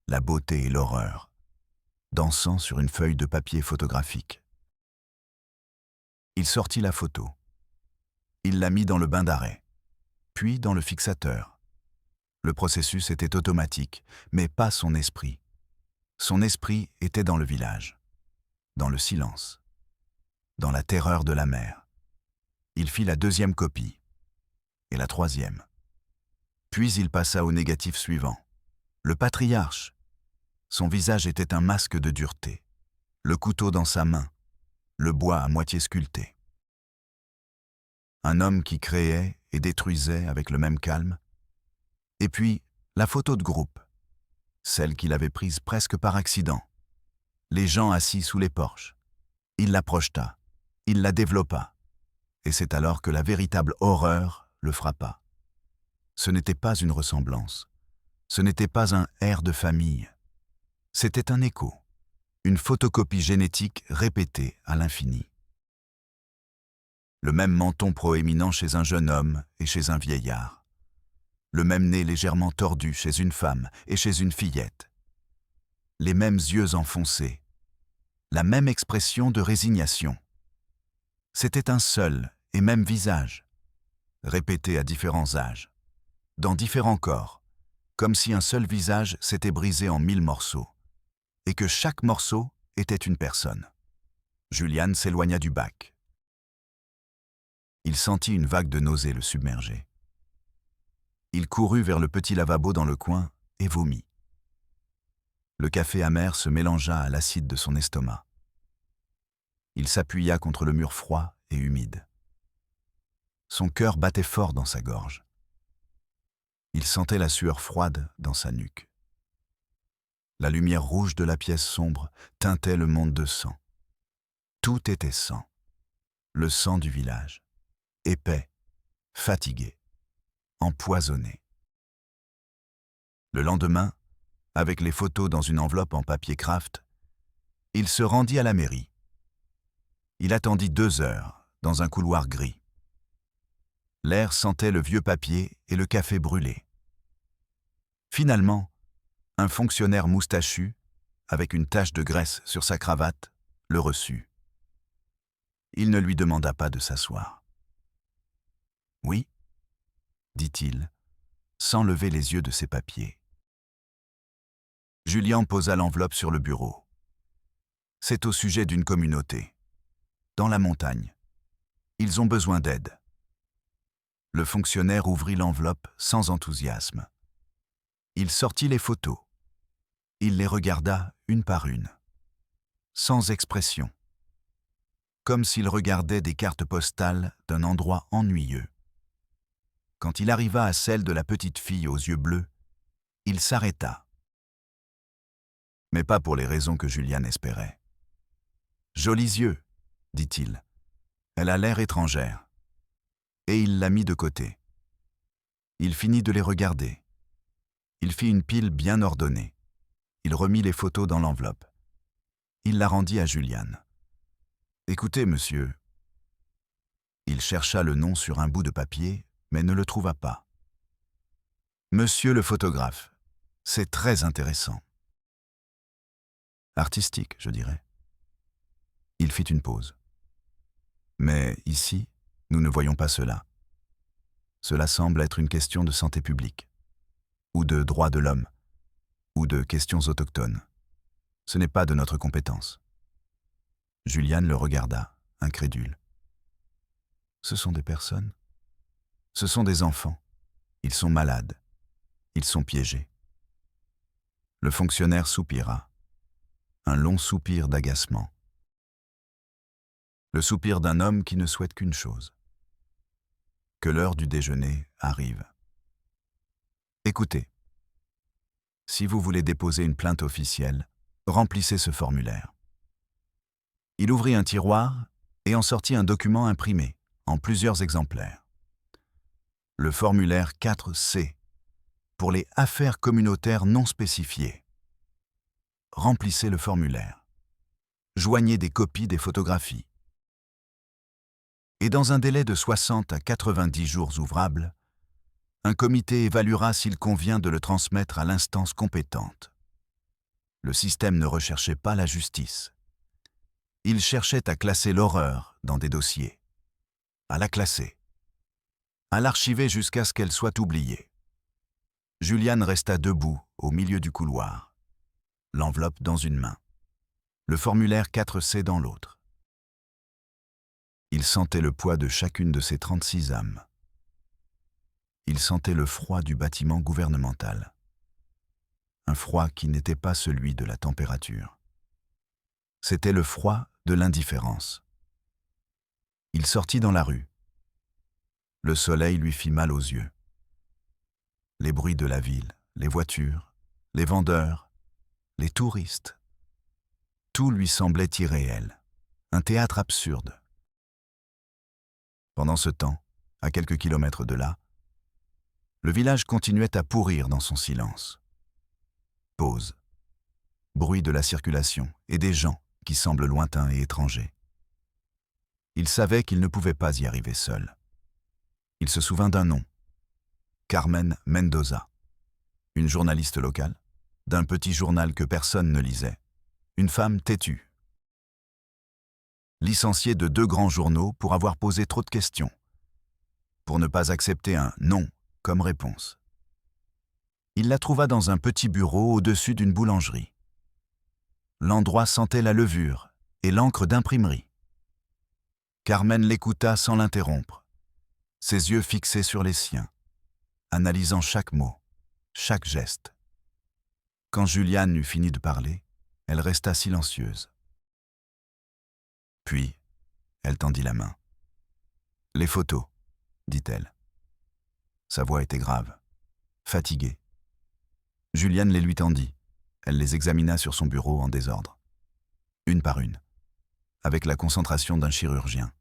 la beauté et l'horreur, dansant sur une feuille de papier photographique. Il sortit la photo. Il la mit dans le bain d'arrêt, puis dans le fixateur. Le processus était automatique, mais pas son esprit. Son esprit était dans le village, dans le silence, dans la terreur de la mer. Il fit la deuxième copie, et la troisième. Puis il passa au négatif suivant. Le patriarche. Son visage était un masque de dureté, le couteau dans sa main, le bois à moitié sculpté. Un homme qui créait et détruisait avec le même calme. Et puis, la photo de groupe, celle qu'il avait prise presque par accident. Les gens assis sous les porches. Il la projeta, il la développa. Et c'est alors que la véritable horreur le frappa. Ce n'était pas une ressemblance. Ce n'était pas un air de famille. C'était un écho, une photocopie génétique répétée à l'infini. Le même menton proéminent chez un jeune homme et chez un vieillard. Le même nez légèrement tordu chez une femme et chez une fillette. Les mêmes yeux enfoncés. La même expression de résignation. C'était un seul et même visage, répété à différents âges, dans différents corps, comme si un seul visage s'était brisé en 1000 morceaux, et que chaque morceau était une personne. Juliane s'éloigna du bac. Il sentit une vague de nausée le submerger. Il courut vers le petit lavabo dans le coin et vomit. Le café amer se mélangea à l'acide de son estomac. Il s'appuya contre le mur froid et humide. Son cœur battait fort dans sa gorge. Il sentait la sueur froide dans sa nuque. La lumière rouge de la pièce sombre teintait le monde de sang. Tout était sang. Le sang du village. Épais, fatigué, empoisonné. Le lendemain, avec les photos dans une enveloppe en papier craft, il se rendit à la mairie. Il attendit 2 heures, dans un couloir gris. L'air sentait le vieux papier et le café brûlé. Finalement, un fonctionnaire moustachu, avec une tache de graisse sur sa cravate, le reçut. Il ne lui demanda pas de s'asseoir. « Oui » dit-il, sans lever les yeux de ses papiers. Julien posa l'enveloppe sur le bureau. « C'est au sujet d'une communauté. Dans la montagne. Ils ont besoin d'aide. » Le fonctionnaire ouvrit l'enveloppe sans enthousiasme. Il sortit les photos. Il les regarda une par une, sans expression, comme s'il regardait des cartes postales d'un endroit ennuyeux. Quand il arriva à celle de la petite fille aux yeux bleus, il s'arrêta. Mais pas pour les raisons que Juliane espérait. « Jolis yeux », dit-il. « Elle a l'air étrangère. » Et il la mit de côté. Il finit de les regarder. Il fit une pile bien ordonnée. Il remit les photos dans l'enveloppe. Il la rendit à Juliane. « Écoutez, monsieur. » Il chercha le nom sur un bout de papier, mais ne le trouva pas. « Monsieur le photographe, c'est très intéressant. » Artistique, je dirais. Il fit une pause. « Mais ici, nous ne voyons pas cela. Cela semble être une question de santé publique, ou de droits de l'homme, ou de questions autochtones. Ce n'est pas de notre compétence. » Juliane le regarda, incrédule. « Ce sont des personnes. Ce sont des enfants. Ils sont malades. Ils sont piégés. » Le fonctionnaire soupira. Un long soupir d'agacement. Le soupir d'un homme qui ne souhaite qu'une chose. Que l'heure du déjeuner arrive. Écoutez. Si vous voulez déposer une plainte officielle, remplissez ce formulaire. Il ouvrit un tiroir et en sortit un document imprimé, en plusieurs exemplaires. Le formulaire 4C, pour les affaires communautaires non spécifiées. Remplissez le formulaire. Joignez des copies des photographies. Et dans un délai de 60 à 90 jours ouvrables, un comité évaluera s'il convient de le transmettre à l'instance compétente. Le système ne recherchait pas la justice. Il cherchait à classer l'horreur dans des dossiers. À la classer. À l'archiver jusqu'à ce qu'elle soit oubliée. Juliane resta debout au milieu du couloir, l'enveloppe dans une main, le formulaire 4C dans l'autre. Il sentait le poids de chacune de ses 36 âmes. Il sentait le froid du bâtiment gouvernemental. Un froid qui n'était pas celui de la température. C'était le froid de l'indifférence. Il sortit dans la rue. Le soleil lui fit mal aux yeux. Les bruits de la ville, les voitures, les vendeurs, les touristes. Tout lui semblait irréel, un théâtre absurde. Pendant ce temps, à quelques kilomètres de là, le village continuait à pourrir dans son silence. Pause. Bruit de la circulation et des gens qui semblent lointains et étrangers. Il savait qu'il ne pouvait pas y arriver seul. Il se souvint d'un nom. Carmen Mendoza. Une journaliste locale, d'un petit journal que personne ne lisait. Une femme têtue. Licenciée de 2 grands journaux pour avoir posé trop de questions. Pour ne pas accepter un « non » comme réponse. Il la trouva dans un petit bureau au-dessus d'une boulangerie. L'endroit sentait la levure et l'encre d'imprimerie. Carmen l'écouta sans l'interrompre, ses yeux fixés sur les siens, analysant chaque mot, chaque geste. Quand Juliane eut fini de parler, elle resta silencieuse. Puis, elle tendit la main. « Les photos », dit-elle. Sa voix était grave, fatiguée. Juliane les lui tendit. Elle les examina sur son bureau en désordre. Une par une, avec la concentration d'un chirurgien.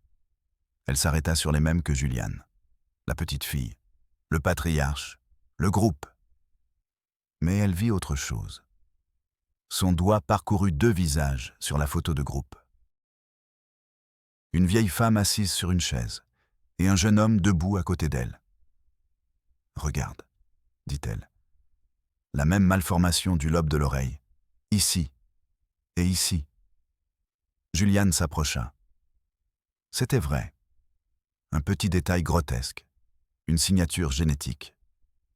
Elle s'arrêta sur les mêmes que Juliane. La petite fille, le patriarche, le groupe. Mais elle vit autre chose. Son doigt parcourut 2 visages sur la photo de groupe. Une vieille femme assise sur une chaise et un jeune homme debout à côté d'elle. « Regarde, » dit-elle. La même malformation du lobe de l'oreille, ici et ici. Juliane s'approcha. C'était vrai. Un petit détail grotesque, une signature génétique.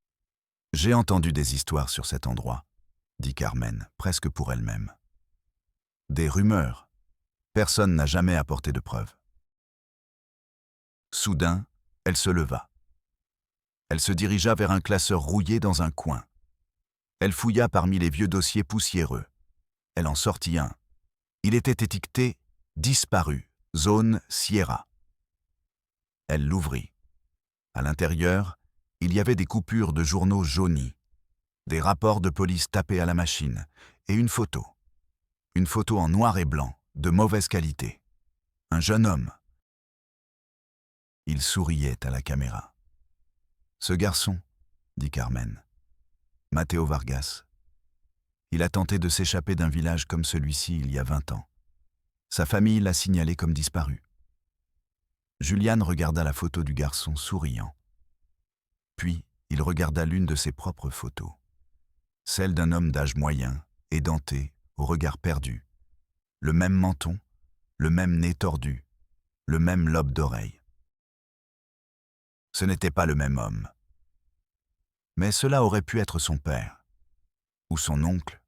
« J'ai entendu des histoires sur cet endroit, » dit Carmen, presque pour elle-même. « Des rumeurs. Personne n'a jamais apporté de preuves. » Soudain, elle se leva. Elle se dirigea vers un classeur rouillé dans un coin. Elle fouilla parmi les vieux dossiers poussiéreux. Elle en sortit un. Il était étiqueté « Disparu, zone Sierra ». Elle l'ouvrit. À l'intérieur, il y avait des coupures de journaux jaunis, des rapports de police tapés à la machine et une photo. Une photo en noir et blanc, de mauvaise qualité. Un jeune homme. Il souriait à la caméra. « Ce garçon, » dit Carmen. « Mateo Vargas. Il a tenté de s'échapper d'un village comme celui-ci il y a 20 ans. Sa famille l'a signalé comme disparu. » Juliane regarda la photo du garçon souriant. Puis, il regarda l'une de ses propres photos. Celle d'un homme d'âge moyen, édenté, au regard perdu. Le même menton, le même nez tordu, le même lobe d'oreille. Ce n'était pas le même homme. Mais cela aurait pu être son père, ou son oncle,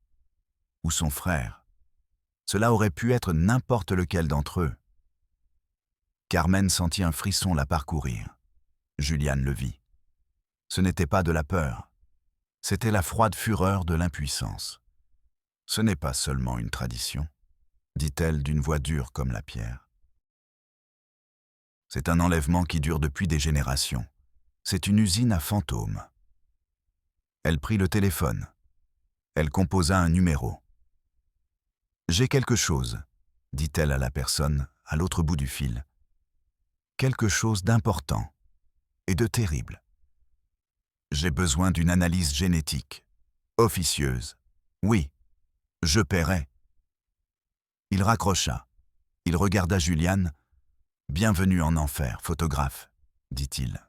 ou son frère. Cela aurait pu être n'importe lequel d'entre eux. Carmen sentit un frisson la parcourir. Juliane le vit. Ce n'était pas de la peur, c'était la froide fureur de l'impuissance, Ce n'est pas seulement une tradition, dit-elle d'une voix dure comme la pierre. C'est un enlèvement qui dure depuis des générations. C'est une usine à fantômes. Elle prit le téléphone. Elle composa un numéro. « J'ai quelque chose », dit-elle à la personne à l'autre bout du fil. « Quelque chose d'important et de terrible. J'ai besoin d'une analyse génétique, officieuse. Oui, je paierai. » Il raccrocha. Il regarda Juliane. « Bienvenue en enfer, photographe, » dit-il.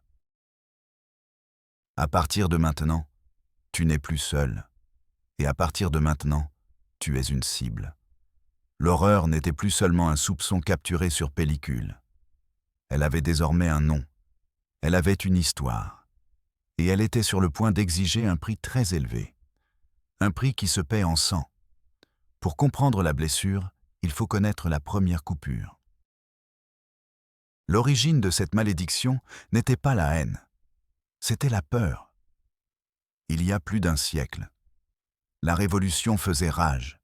« À partir de maintenant, tu n'es plus seul. Et à partir de maintenant, tu es une cible. » L'horreur n'était plus seulement un soupçon capturé sur pellicule. Elle avait désormais un nom. Elle avait une histoire. Et elle était sur le point d'exiger un prix très élevé. Un prix qui se paie en sang. Pour comprendre la blessure, il faut connaître la première coupure. L'origine de cette malédiction n'était pas la haine. C'était la peur. Il y a plus d'un siècle, la Révolution faisait rage.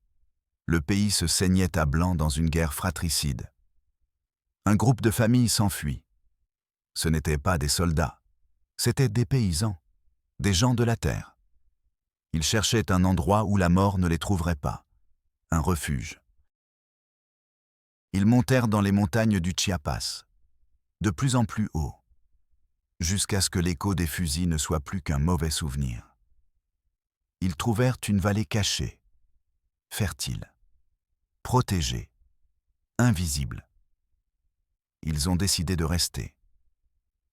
Le pays se saignait à blanc dans une guerre fratricide. Un groupe de familles s'enfuit. Ce n'étaient pas des soldats, c'étaient des paysans, des gens de la terre. Ils cherchaient un endroit où la mort ne les trouverait pas, un refuge. Ils montèrent dans les montagnes du Chiapas, de plus en plus haut, jusqu'à ce que l'écho des fusils ne soit plus qu'un mauvais souvenir. Ils trouvèrent une vallée cachée, fertile, protégée, invisible. Ils ont décidé de rester.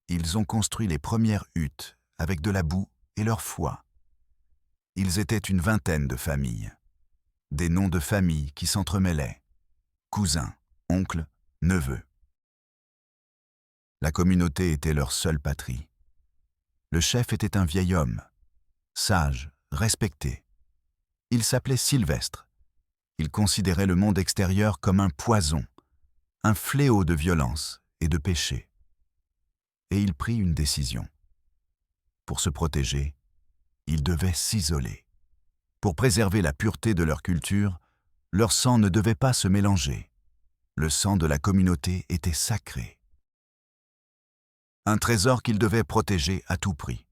Ils ont construit les premières huttes avec de la boue et leur foi. Ils étaient une vingtaine de familles, des noms de famille qui s'entremêlaient, cousins, oncles, neveux. La communauté était leur seule patrie. Le chef était un vieil homme, sage, respecté. Il s'appelait Sylvestre. Il considérait le monde extérieur comme un poison, un fléau de violence et de péché. Et il prit une décision. Pour se protéger, ils devaient s'isoler. Pour préserver la pureté de leur culture, leur sang ne devait pas se mélanger. Le sang de la communauté était sacré. Un trésor qu'ils devaient protéger à tout prix.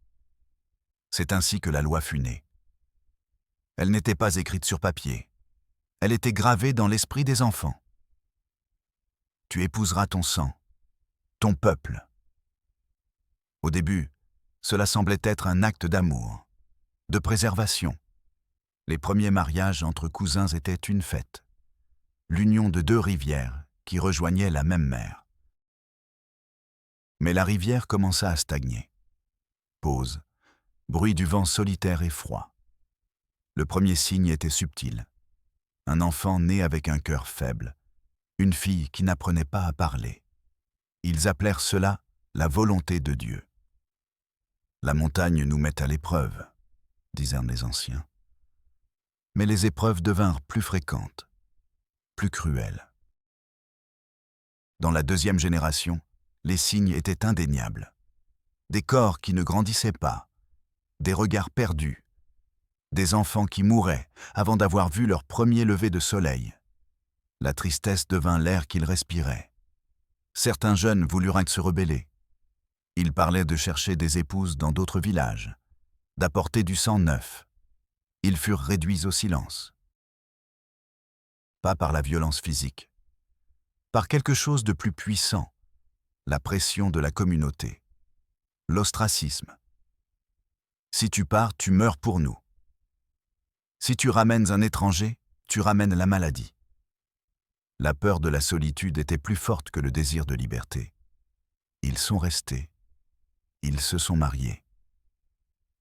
C'est ainsi que la loi fut née. Elle n'était pas écrite sur papier. Elle était gravée dans l'esprit des enfants. Tu épouseras ton sang, ton peuple. Au début, cela semblait être un acte d'amour, de préservation. Les premiers mariages entre cousins étaient une fête, l'union de deux rivières qui rejoignaient la même mer. Mais la rivière commença à stagner. Pause, bruit du vent solitaire et froid. Le premier signe était subtil. Un enfant né avec un cœur faible, une fille qui n'apprenait pas à parler. Ils appelèrent cela la volonté de Dieu. La montagne nous met à l'épreuve, disaient les anciens. Mais les épreuves devinrent plus fréquentes, plus cruelles. Dans la deuxième génération, les signes étaient indéniables. Des corps qui ne grandissaient pas, des regards perdus, des enfants qui mouraient avant d'avoir vu leur premier lever de soleil. La tristesse devint l'air qu'ils respiraient. Certains jeunes voulurent se rebeller. Ils parlaient de chercher des épouses dans d'autres villages, d'apporter du sang neuf. Ils furent réduits au silence. Pas par la violence physique, par quelque chose de plus puissant, la pression de la communauté, l'ostracisme. Si tu pars, tu meurs pour nous. Si tu ramènes un étranger, tu ramènes la maladie. La peur de la solitude était plus forte que le désir de liberté. Ils sont restés. Ils se sont mariés.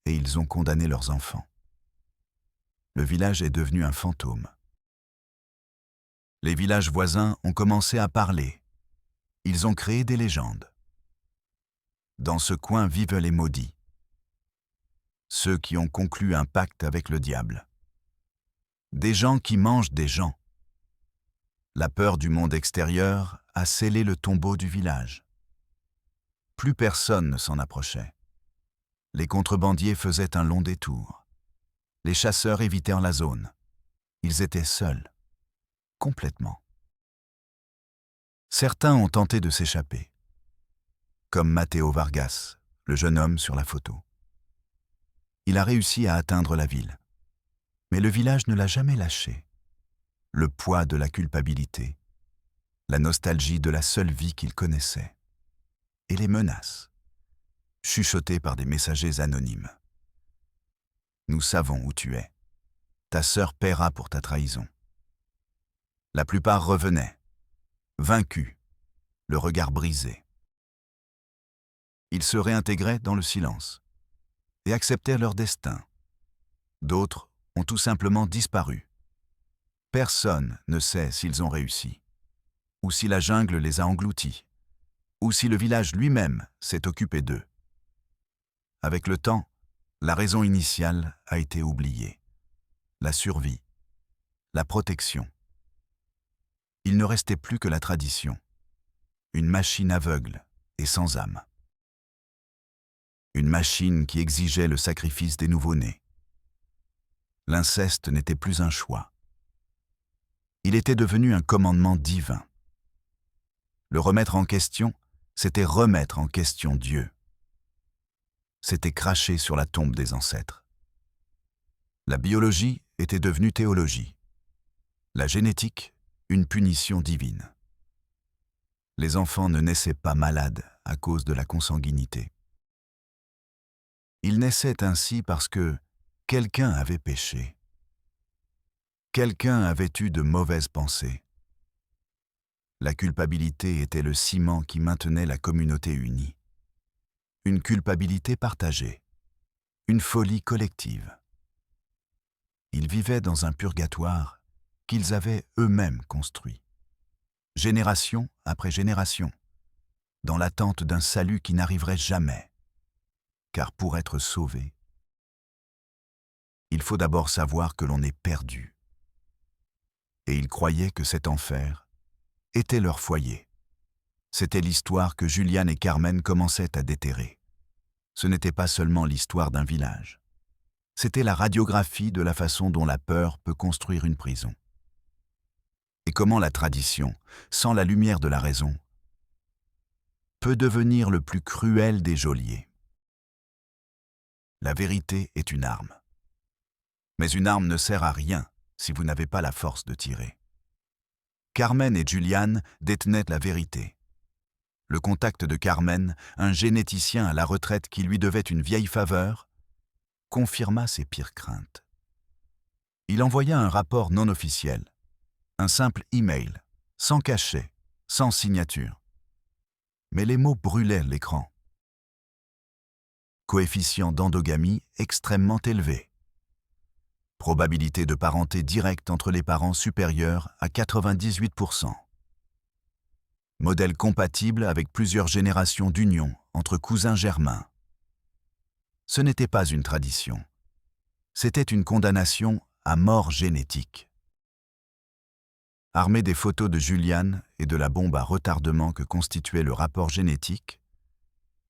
Et ils ont condamné leurs enfants. Le village est devenu un fantôme. Les villages voisins ont commencé à parler. Ils ont créé des légendes. Dans ce coin vivent les maudits. Ceux qui ont conclu un pacte avec le diable. Des gens qui mangent des gens. La peur du monde extérieur a scellé le tombeau du village. Plus personne ne s'en approchait. Les contrebandiers faisaient un long détour. Les chasseurs évitèrent la zone. Ils étaient seuls, complètement. Certains ont tenté de s'échapper, comme Matteo Vargas, le jeune homme sur la photo. Il a réussi à atteindre la ville. Mais le village ne l'a jamais lâché. Le poids de la culpabilité, la nostalgie de la seule vie qu'il connaissait, et les menaces, chuchotées par des messagers anonymes. Nous savons où tu es. Ta sœur paiera pour ta trahison. La plupart revenaient, vaincus, le regard brisé. Ils se réintégraient dans le silence et acceptaient leur destin. D'autres ont tout simplement disparu. Personne ne sait s'ils ont réussi, ou si la jungle les a engloutis, ou si le village lui-même s'est occupé d'eux. Avec le temps, la raison initiale a été oubliée. La survie, la protection. Il ne restait plus que la tradition, une machine aveugle et sans âme. Une machine qui exigeait le sacrifice des nouveau-nés. L'inceste n'était plus un choix. Il était devenu un commandement divin. Le remettre en question, c'était remettre en question Dieu. C'était cracher sur la tombe des ancêtres. La biologie était devenue théologie. La génétique, une punition divine. Les enfants ne naissaient pas malades à cause de la consanguinité. Ils naissaient ainsi parce que quelqu'un avait péché. Quelqu'un avait eu de mauvaises pensées. La culpabilité était le ciment qui maintenait la communauté unie. Une culpabilité partagée. Une folie collective. Ils vivaient dans un purgatoire qu'ils avaient eux-mêmes construit. Génération après génération, dans l'attente d'un salut qui n'arriverait jamais. Car pour être sauvé, il faut d'abord savoir que l'on est perdu. Et ils croyaient que cet enfer était leur foyer. C'était l'histoire que Julian et Carmen commençaient à déterrer. Ce n'était pas seulement l'histoire d'un village. C'était la radiographie de la façon dont la peur peut construire une prison. Et comment la tradition, sans la lumière de la raison, peut devenir le plus cruel des geôliers. La vérité est une arme. Mais une arme ne sert à rien si vous n'avez pas la force de tirer. Carmen et Julian détenaient la vérité. Le contact de Carmen, un généticien à la retraite qui lui devait une vieille faveur, confirma ses pires craintes. Il envoya un rapport non officiel, un simple email, sans cachet, sans signature. Mais les mots brûlaient l'écran. Coefficient d'endogamie extrêmement élevé. Probabilité de parenté directe entre les parents supérieure à 98%. Modèle compatible avec plusieurs générations d'union entre cousins germains. Ce n'était pas une tradition. C'était une condamnation à mort génétique. Armés des photos de Julian et de la bombe à retardement que constituait le rapport génétique,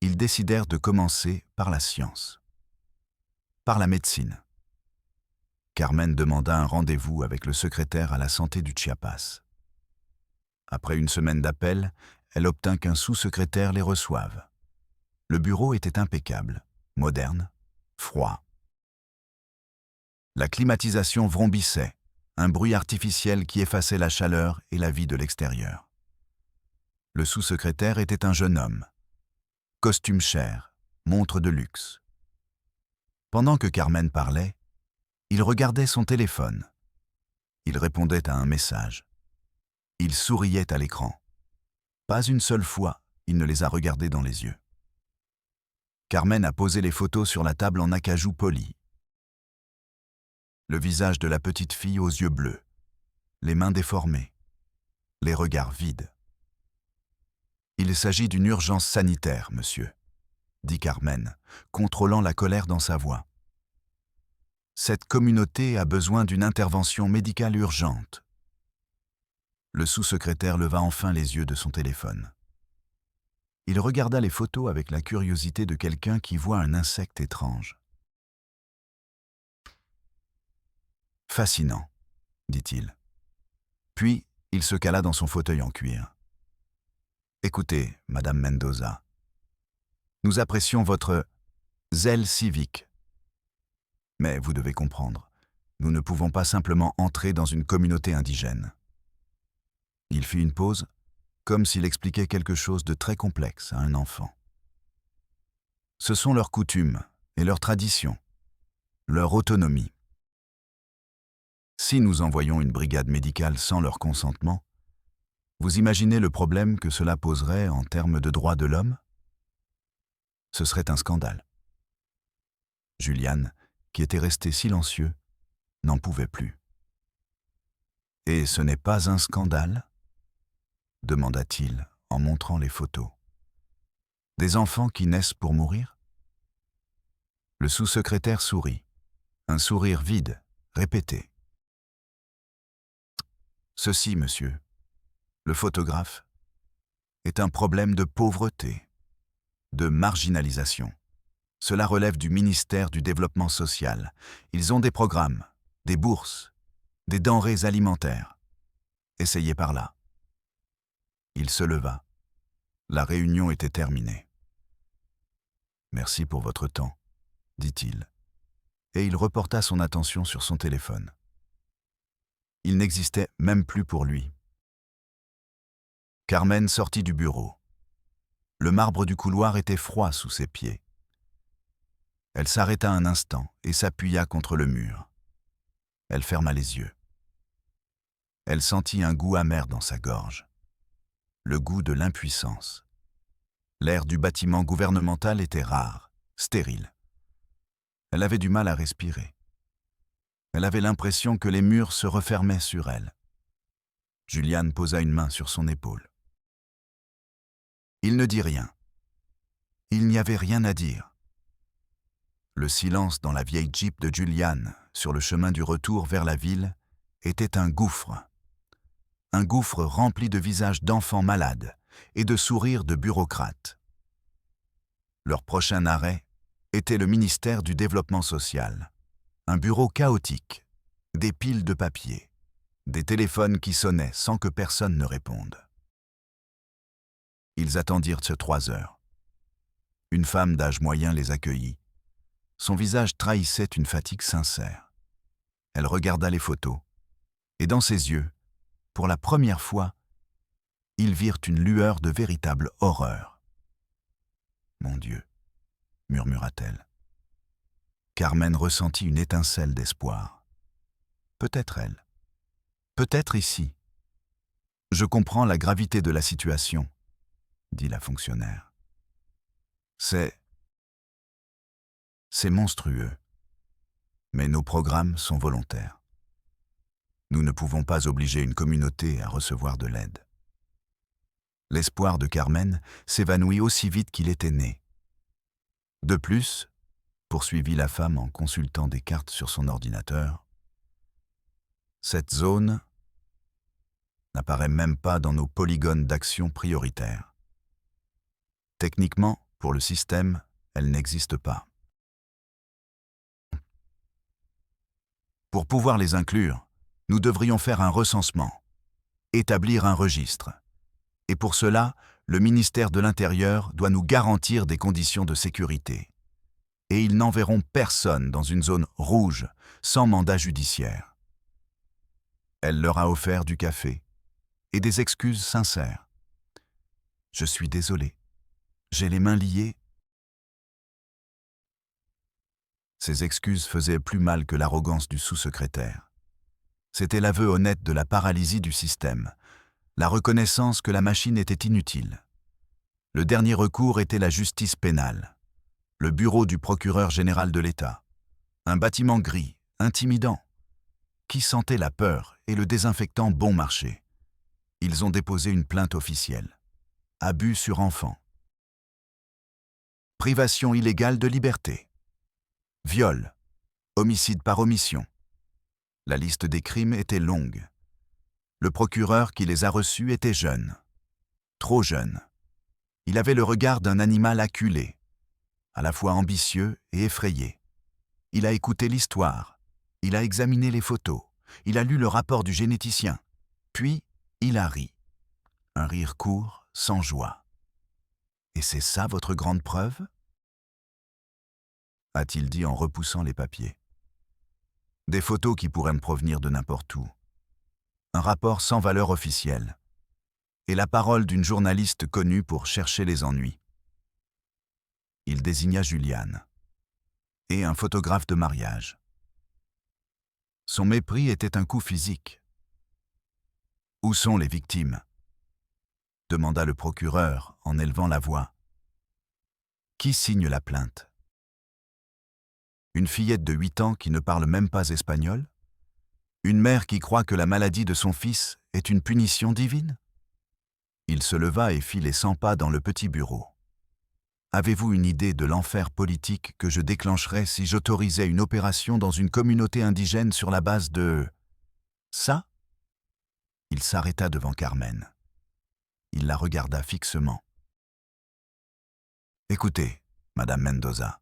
ils décidèrent de commencer par la science, par la médecine. Carmen demanda un rendez-vous avec le secrétaire à la santé du Chiapas. Après une semaine d'appel, elle obtint qu'un sous-secrétaire les reçoive. Le bureau était impeccable, moderne, froid. La climatisation vrombissait, un bruit artificiel qui effaçait la chaleur et la vie de l'extérieur. Le sous-secrétaire était un jeune homme. Costume cher, montre de luxe. Pendant que Carmen parlait, il regardait son téléphone. Il répondait à un message. Il souriait à l'écran. Pas une seule fois, il ne les a regardés dans les yeux. Carmen a posé les photos sur la table en acajou poli. Le visage de la petite fille aux yeux bleus, les mains déformées, les regards vides. « Il s'agit d'une urgence sanitaire, monsieur », dit Carmen, contrôlant la colère dans sa voix. « Cette communauté a besoin d'une intervention médicale urgente. » Le sous-secrétaire leva enfin les yeux de son téléphone. Il regarda les photos avec la curiosité de quelqu'un qui voit un insecte étrange. Fascinant. dit-il. Puis, il se cala dans son fauteuil en cuir. Écoutez, Madame Mendoza, nous apprécions votre zèle civique. Mais vous devez comprendre, nous ne pouvons pas simplement entrer dans une communauté indigène. Il fit une pause, comme s'il expliquait quelque chose de très complexe à un enfant. Ce sont leurs coutumes et leurs traditions, leur autonomie. Si nous envoyons une brigade médicale sans leur consentement, vous imaginez le problème que cela poserait en termes de droits de l'homme? Ce serait un scandale. Julian, qui était resté silencieux, n'en pouvait plus. « Et ce n'est pas un scandale ?» demanda-t-il en montrant les photos. « Des enfants qui naissent pour mourir ?» Le sous-secrétaire sourit, un sourire vide, répété. « Ceci, monsieur, le photographe, est un problème de pauvreté, de marginalisation. Cela relève du ministère du Développement social. Ils ont des programmes, des bourses, des denrées alimentaires. Essayez par là. » Il se leva. La réunion était terminée. « Merci pour votre temps, » dit-il, et il reporta son attention sur son téléphone. Il n'existait même plus pour lui. Carmen sortit du bureau. Le marbre du couloir était froid sous ses pieds. Elle s'arrêta un instant et s'appuya contre le mur. Elle ferma les yeux. Elle sentit un goût amer dans sa gorge. Le goût de l'impuissance. L'air du bâtiment gouvernemental était rare, stérile. Elle avait du mal à respirer. Elle avait l'impression que les murs se refermaient sur elle. Julian posa une main sur son épaule. Il ne dit rien. Il n'y avait rien à dire. Le silence dans la vieille Jeep de Julian, sur le chemin du retour vers la ville, était un gouffre. Un gouffre rempli de visages d'enfants malades et de sourires de bureaucrates. Leur prochain arrêt était le ministère du Développement social. Un bureau chaotique, des piles de papier, des téléphones qui sonnaient sans que personne ne réponde. Ils attendirent 3 heures. Une femme d'âge moyen les accueillit. Son visage trahissait une fatigue sincère. Elle regarda les photos, et dans ses yeux, pour la première fois, ils virent une lueur de véritable horreur. « Mon Dieu !» murmura-t-elle. Carmen ressentit une étincelle d'espoir. Peut-être elle. Peut-être ici. « Je comprends la gravité de la situation, » dit la fonctionnaire. « C'est monstrueux. Mais nos programmes sont volontaires. Nous ne pouvons pas obliger une communauté à recevoir de l'aide. » L'espoir de Carmen s'évanouit aussi vite qu'il était né. De plus, poursuivit la femme en consultant des cartes sur son ordinateur, cette zone n'apparaît même pas dans nos polygones d'action prioritaires. Techniquement, pour le système, elle n'existe pas. Pour pouvoir les inclure, nous devrions faire un recensement, établir un registre. Et pour cela, le ministère de l'Intérieur doit nous garantir des conditions de sécurité. Et ils n'enverront personne dans une zone rouge, sans mandat judiciaire. Elle leur a offert du café et des excuses sincères. « Je suis désolé, j'ai les mains liées. » Ces excuses faisaient plus mal que l'arrogance du sous-secrétaire. C'était l'aveu honnête de la paralysie du système, la reconnaissance que la machine était inutile. Le dernier recours était la justice pénale, le bureau du procureur général de l'État, un bâtiment gris, intimidant, qui sentait la peur et le désinfectant bon marché. Ils ont déposé une plainte officielle. Abus sur enfants. Privation illégale de liberté. Viol. Homicide par omission. La liste des crimes était longue. Le procureur qui les a reçus était jeune. Trop jeune. Il avait le regard d'un animal acculé, à la fois ambitieux et effrayé. Il a écouté l'histoire, il a examiné les photos, Il a lu le rapport du généticien. Puis, il a ri. Un rire court, sans joie. Et c'est ça votre grande preuve ? A-t-il dit en repoussant les papiers. Des photos qui pourraient me provenir de n'importe où. Un rapport sans valeur officielle. Et la parole d'une journaliste connue pour chercher les ennuis. Il désigna Juliane. Et un photographe de mariage. Son mépris était un coup physique. « Où sont les victimes ?» demanda le procureur en élevant la voix. « Qui signe la plainte ? Une fillette de 8 ans qui ne parle même pas espagnol ? Une mère qui croit que la maladie de son fils est une punition divine ? » Il se leva et fit les 100 pas dans le petit bureau. « Avez-vous une idée de l'enfer politique que je déclencherais si j'autorisais une opération dans une communauté indigène sur la base de... ça ?» Il s'arrêta devant Carmen. Il la regarda fixement. « Écoutez, Madame Mendoza,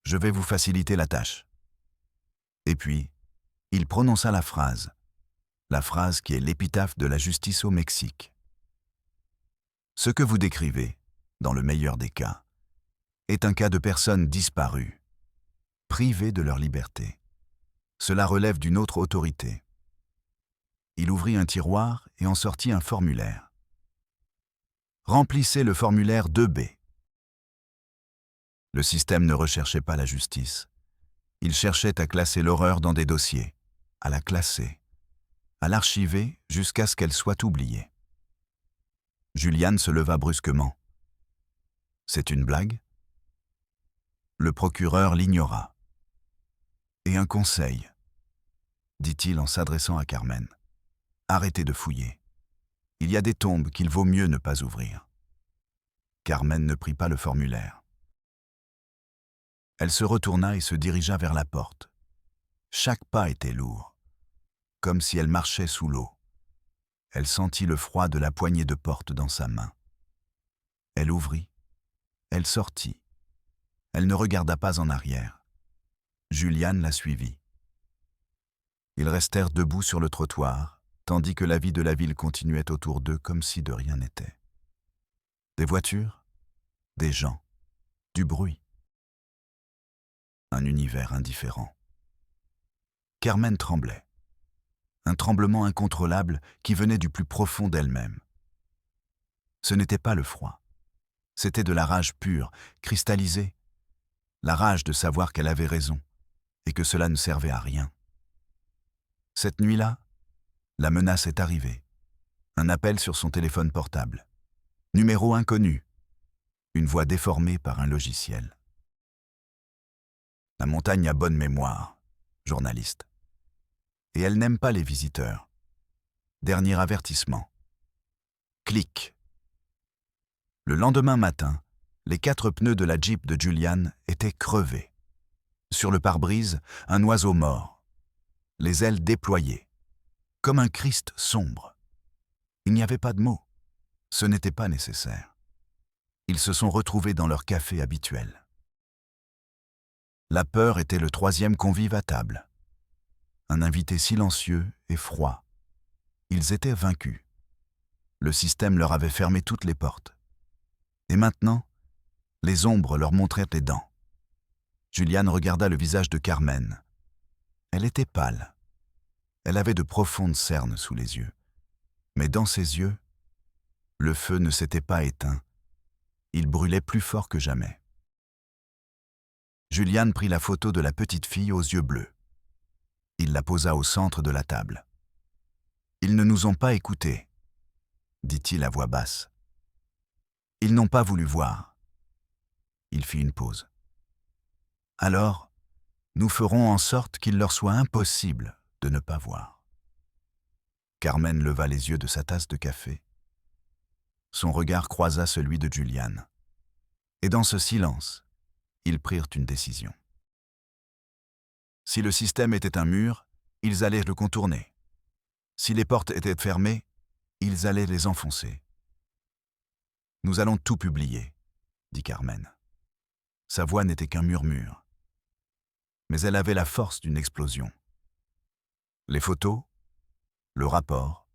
je vais vous faciliter la tâche. » Et puis, il prononça la phrase qui est l'épitaphe de la justice au Mexique. Ce que vous décrivez, dans le meilleur des cas, est un cas de personnes disparues, privées de leur liberté. Cela relève d'une autre autorité. Il ouvrit un tiroir et en sortit un formulaire. Remplissez le formulaire 2B. Le système ne recherchait pas la justice. Il cherchait à classer l'horreur dans des dossiers, à la classer, à l'archiver jusqu'à ce qu'elle soit oubliée. Juliane se leva brusquement. « C'est une blague ?» Le procureur l'ignora. « Et un conseil, » dit-il en s'adressant à Carmen. « Arrêtez de fouiller. Il y a des tombes qu'il vaut mieux ne pas ouvrir. » Carmen ne prit pas le formulaire. Elle se retourna et se dirigea vers la porte. Chaque pas était lourd, comme si elle marchait sous l'eau. Elle sentit le froid de la poignée de porte dans sa main. Elle ouvrit. Elle sortit. Elle ne regarda pas en arrière. Juliane la suivit. Ils restèrent debout sur le trottoir, tandis que la vie de la ville continuait autour d'eux comme si de rien n'était. Des voitures, des gens, du bruit. Un univers indifférent. Carmen tremblait. Un tremblement incontrôlable qui venait du plus profond d'elle-même. Ce n'était pas le froid. C'était de la rage pure, cristallisée. La rage de savoir qu'elle avait raison et que cela ne servait à rien. Cette nuit-là, la menace est arrivée. Un appel sur son téléphone portable. Numéro inconnu. Une voix déformée par un logiciel. La montagne a bonne mémoire, journaliste. Et elle n'aime pas les visiteurs. Dernier avertissement. Clic. Le lendemain matin, les 4 pneus de la Jeep de Juliane étaient crevés. Sur le pare-brise, un oiseau mort. Les ailes déployées. Comme un Christ sombre. Il n'y avait pas de mots. Ce n'était pas nécessaire. Ils se sont retrouvés dans leur café habituel. La peur était le 3e convive à table. Un invité silencieux et froid. Ils étaient vaincus. Le système leur avait fermé toutes les portes. Et maintenant, les ombres leur montraient les dents. Juliane regarda le visage de Carmen. Elle était pâle. Elle avait de profondes cernes sous les yeux. Mais dans ses yeux, le feu ne s'était pas éteint. Il brûlait plus fort que jamais. Juliane prit la photo de la petite fille aux yeux bleus. Il la posa au centre de la table. « Ils ne nous ont pas écoutés, » dit-il à voix basse. « Ils n'ont pas voulu voir. » Il fit une pause. « Alors, nous ferons en sorte qu'il leur soit impossible de ne pas voir. » Carmen leva les yeux de sa tasse de café. Son regard croisa celui de Juliane. Et dans ce silence, ils prirent une décision. Si le système était un mur, ils allaient le contourner. Si les portes étaient fermées, ils allaient les enfoncer. « Nous allons tout publier, » dit Carmen. Sa voix n'était qu'un murmure. Mais elle avait la force d'une explosion. Les photos, le rapport,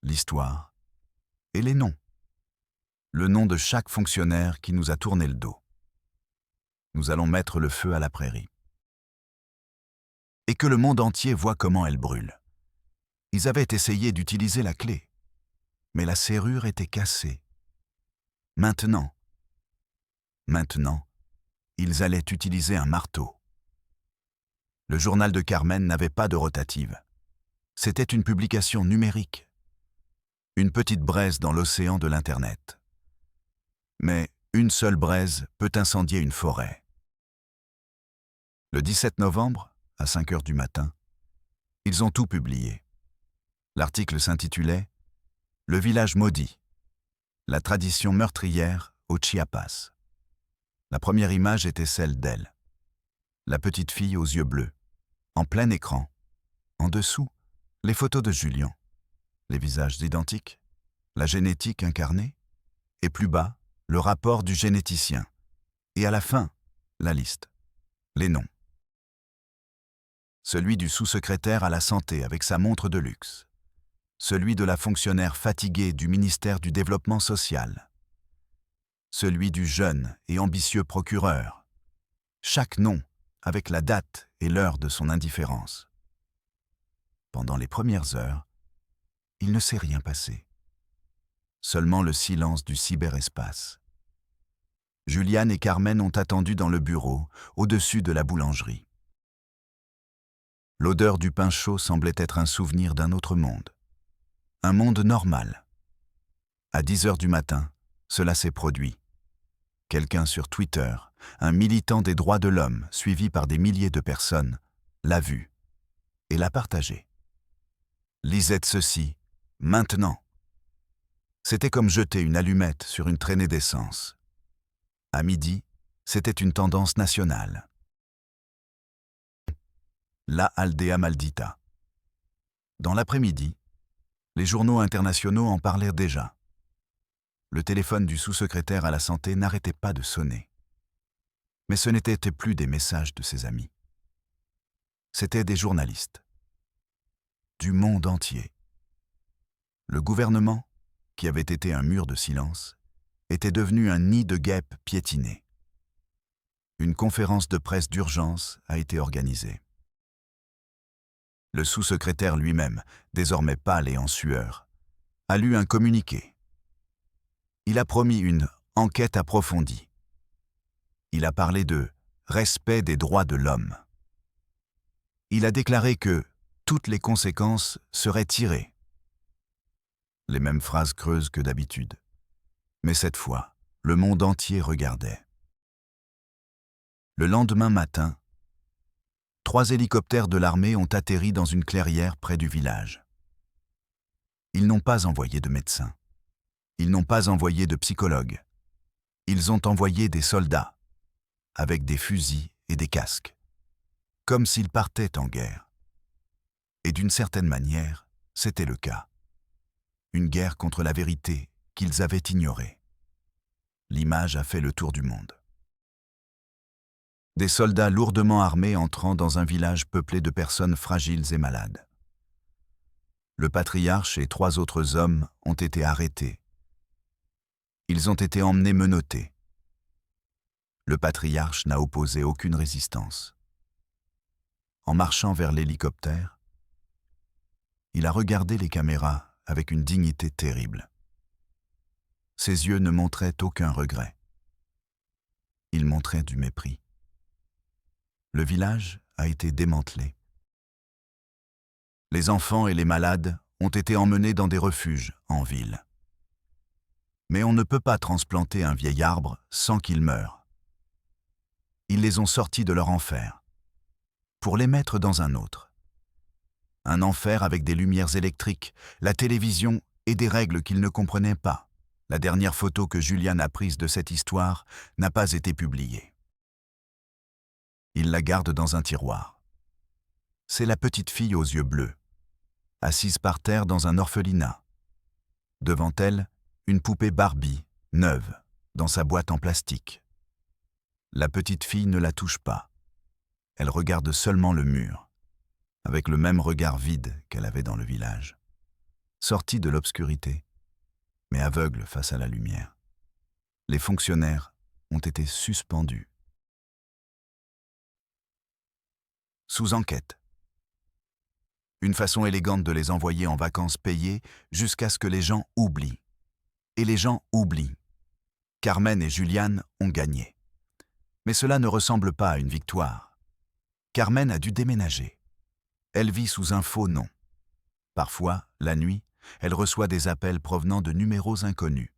l'histoire et les noms. Le nom de chaque fonctionnaire qui nous a tourné le dos. Nous allons mettre le feu à la prairie. Et que le monde entier voit comment elle brûle. Ils avaient essayé d'utiliser la clé, mais la serrure était cassée. Maintenant, ils allaient utiliser un marteau. Le journal de Carmen n'avait pas de rotative. C'était une publication numérique. Une petite braise dans l'océan de l'Internet. Mais une seule braise peut incendier une forêt. Le 17 novembre, à 5 heures du matin, ils ont tout publié. L'article s'intitulait « Le village maudit, la tradition meurtrière au Chiapas ». La première image était celle d'elle, la petite fille aux yeux bleus, en plein écran. En dessous, les photos de Julian, les visages identiques, la génétique incarnée, et plus bas, le rapport du généticien. Et à la fin, la liste, les noms. Celui du sous-secrétaire à la santé avec sa montre de luxe. Celui de la fonctionnaire fatiguée du ministère du Développement social. Celui du jeune et ambitieux procureur. Chaque nom avec la date et l'heure de son indifférence. Pendant les premières heures, il ne s'est rien passé. Seulement le silence du cyberespace. Juliane et Carmen ont attendu dans le bureau, au-dessus de la boulangerie. L'odeur du pain chaud semblait être un souvenir d'un autre monde. Un monde normal. À 10 heures du matin, cela s'est produit. Quelqu'un sur Twitter, un militant des droits de l'homme suivi par des milliers de personnes, l'a vu et l'a partagé. Lisette ceci, maintenant. C'était comme jeter une allumette sur une traînée d'essence. À midi, c'était une tendance nationale. La Aldea Maldita. Dans l'après-midi, les journaux internationaux en parlaient déjà. Le téléphone du sous-secrétaire à la santé n'arrêtait pas de sonner. Mais ce n'étaient plus des messages de ses amis. C'étaient des journalistes. Du monde entier. Le gouvernement, qui avait été un mur de silence, était devenu un nid de guêpes piétinées. Une conférence de presse d'urgence a été organisée. Le sous-secrétaire lui-même, désormais pâle et en sueur, a lu un communiqué. Il a promis une enquête approfondie. Il a parlé de respect des droits de l'homme. Il a déclaré que toutes les conséquences seraient tirées. Les mêmes phrases creuses que d'habitude. Mais cette fois, le monde entier regardait. Le lendemain matin, 3 hélicoptères de l'armée ont atterri dans une clairière près du village. Ils n'ont pas envoyé de médecins. Ils n'ont pas envoyé de psychologues. Ils ont envoyé des soldats, avec des fusils et des casques, comme s'ils partaient en guerre. Et d'une certaine manière, c'était le cas. Une guerre contre la vérité qu'ils avaient ignorée. L'image a fait le tour du monde. Des soldats lourdement armés entrant dans un village peuplé de personnes fragiles et malades. Le patriarche et 3 autres hommes ont été arrêtés. Ils ont été emmenés menottés. Le patriarche n'a opposé aucune résistance. En marchant vers l'hélicoptère, il a regardé les caméras avec une dignité terrible. Ses yeux ne montraient aucun regret. Ils montraient du mépris. Le village a été démantelé. Les enfants et les malades ont été emmenés dans des refuges en ville. Mais on ne peut pas transplanter un vieil arbre sans qu'il meure. Ils les ont sortis de leur enfer, pour les mettre dans un autre. Un enfer avec des lumières électriques, la télévision et des règles qu'ils ne comprenaient pas. La dernière photo que Julian a prise de cette histoire n'a pas été publiée. Il la garde dans un tiroir. C'est la petite fille aux yeux bleus, assise par terre dans un orphelinat. Devant elle, une poupée Barbie, neuve, dans sa boîte en plastique. La petite fille ne la touche pas. Elle regarde seulement le mur, avec le même regard vide qu'elle avait dans le village. Sortie de l'obscurité, mais aveugle face à la lumière. Les fonctionnaires ont été suspendus. Sous enquête. Une façon élégante de les envoyer en vacances payées jusqu'à ce que les gens oublient. Et les gens oublient. Carmen et Juliane ont gagné. Mais cela ne ressemble pas à une victoire. Carmen a dû déménager. Elle vit sous un faux nom. Parfois, la nuit, elle reçoit des appels provenant de numéros inconnus.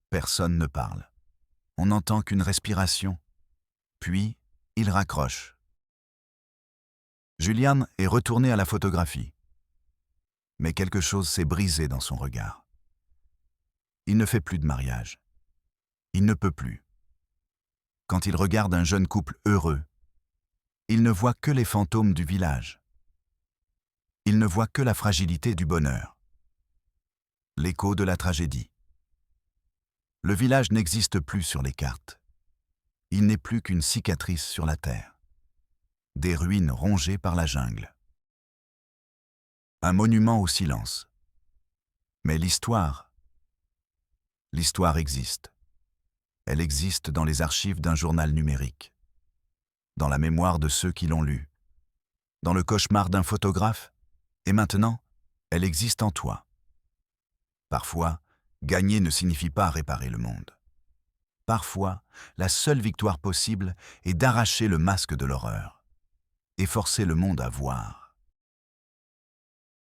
Personne ne parle. On n'entend qu'une respiration. Puis, il raccroche. Juliane est retournée à la photographie. Mais quelque chose s'est brisé dans son regard. Il ne fait plus de mariage. Il ne peut plus. Quand il regarde un jeune couple heureux, il ne voit que les fantômes du village. Il ne voit que la fragilité du bonheur. L'écho de la tragédie. Le village n'existe plus sur les cartes. Il n'est plus qu'une cicatrice sur la terre. Des ruines rongées par la jungle. Un monument au silence. Mais l'histoire existe. Elle existe dans les archives d'un journal numérique, dans la mémoire de ceux qui l'ont lu, dans le cauchemar d'un photographe, et maintenant, elle existe en toi. Parfois, gagner ne signifie pas réparer le monde. Parfois, la seule victoire possible est d'arracher le masque de l'horreur et forcer le monde à voir.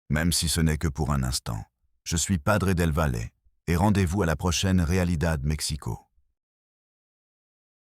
Même si ce n'est que pour un instant, je suis Padre del Valle et rendez-vous à la prochaine Realidad Mexico.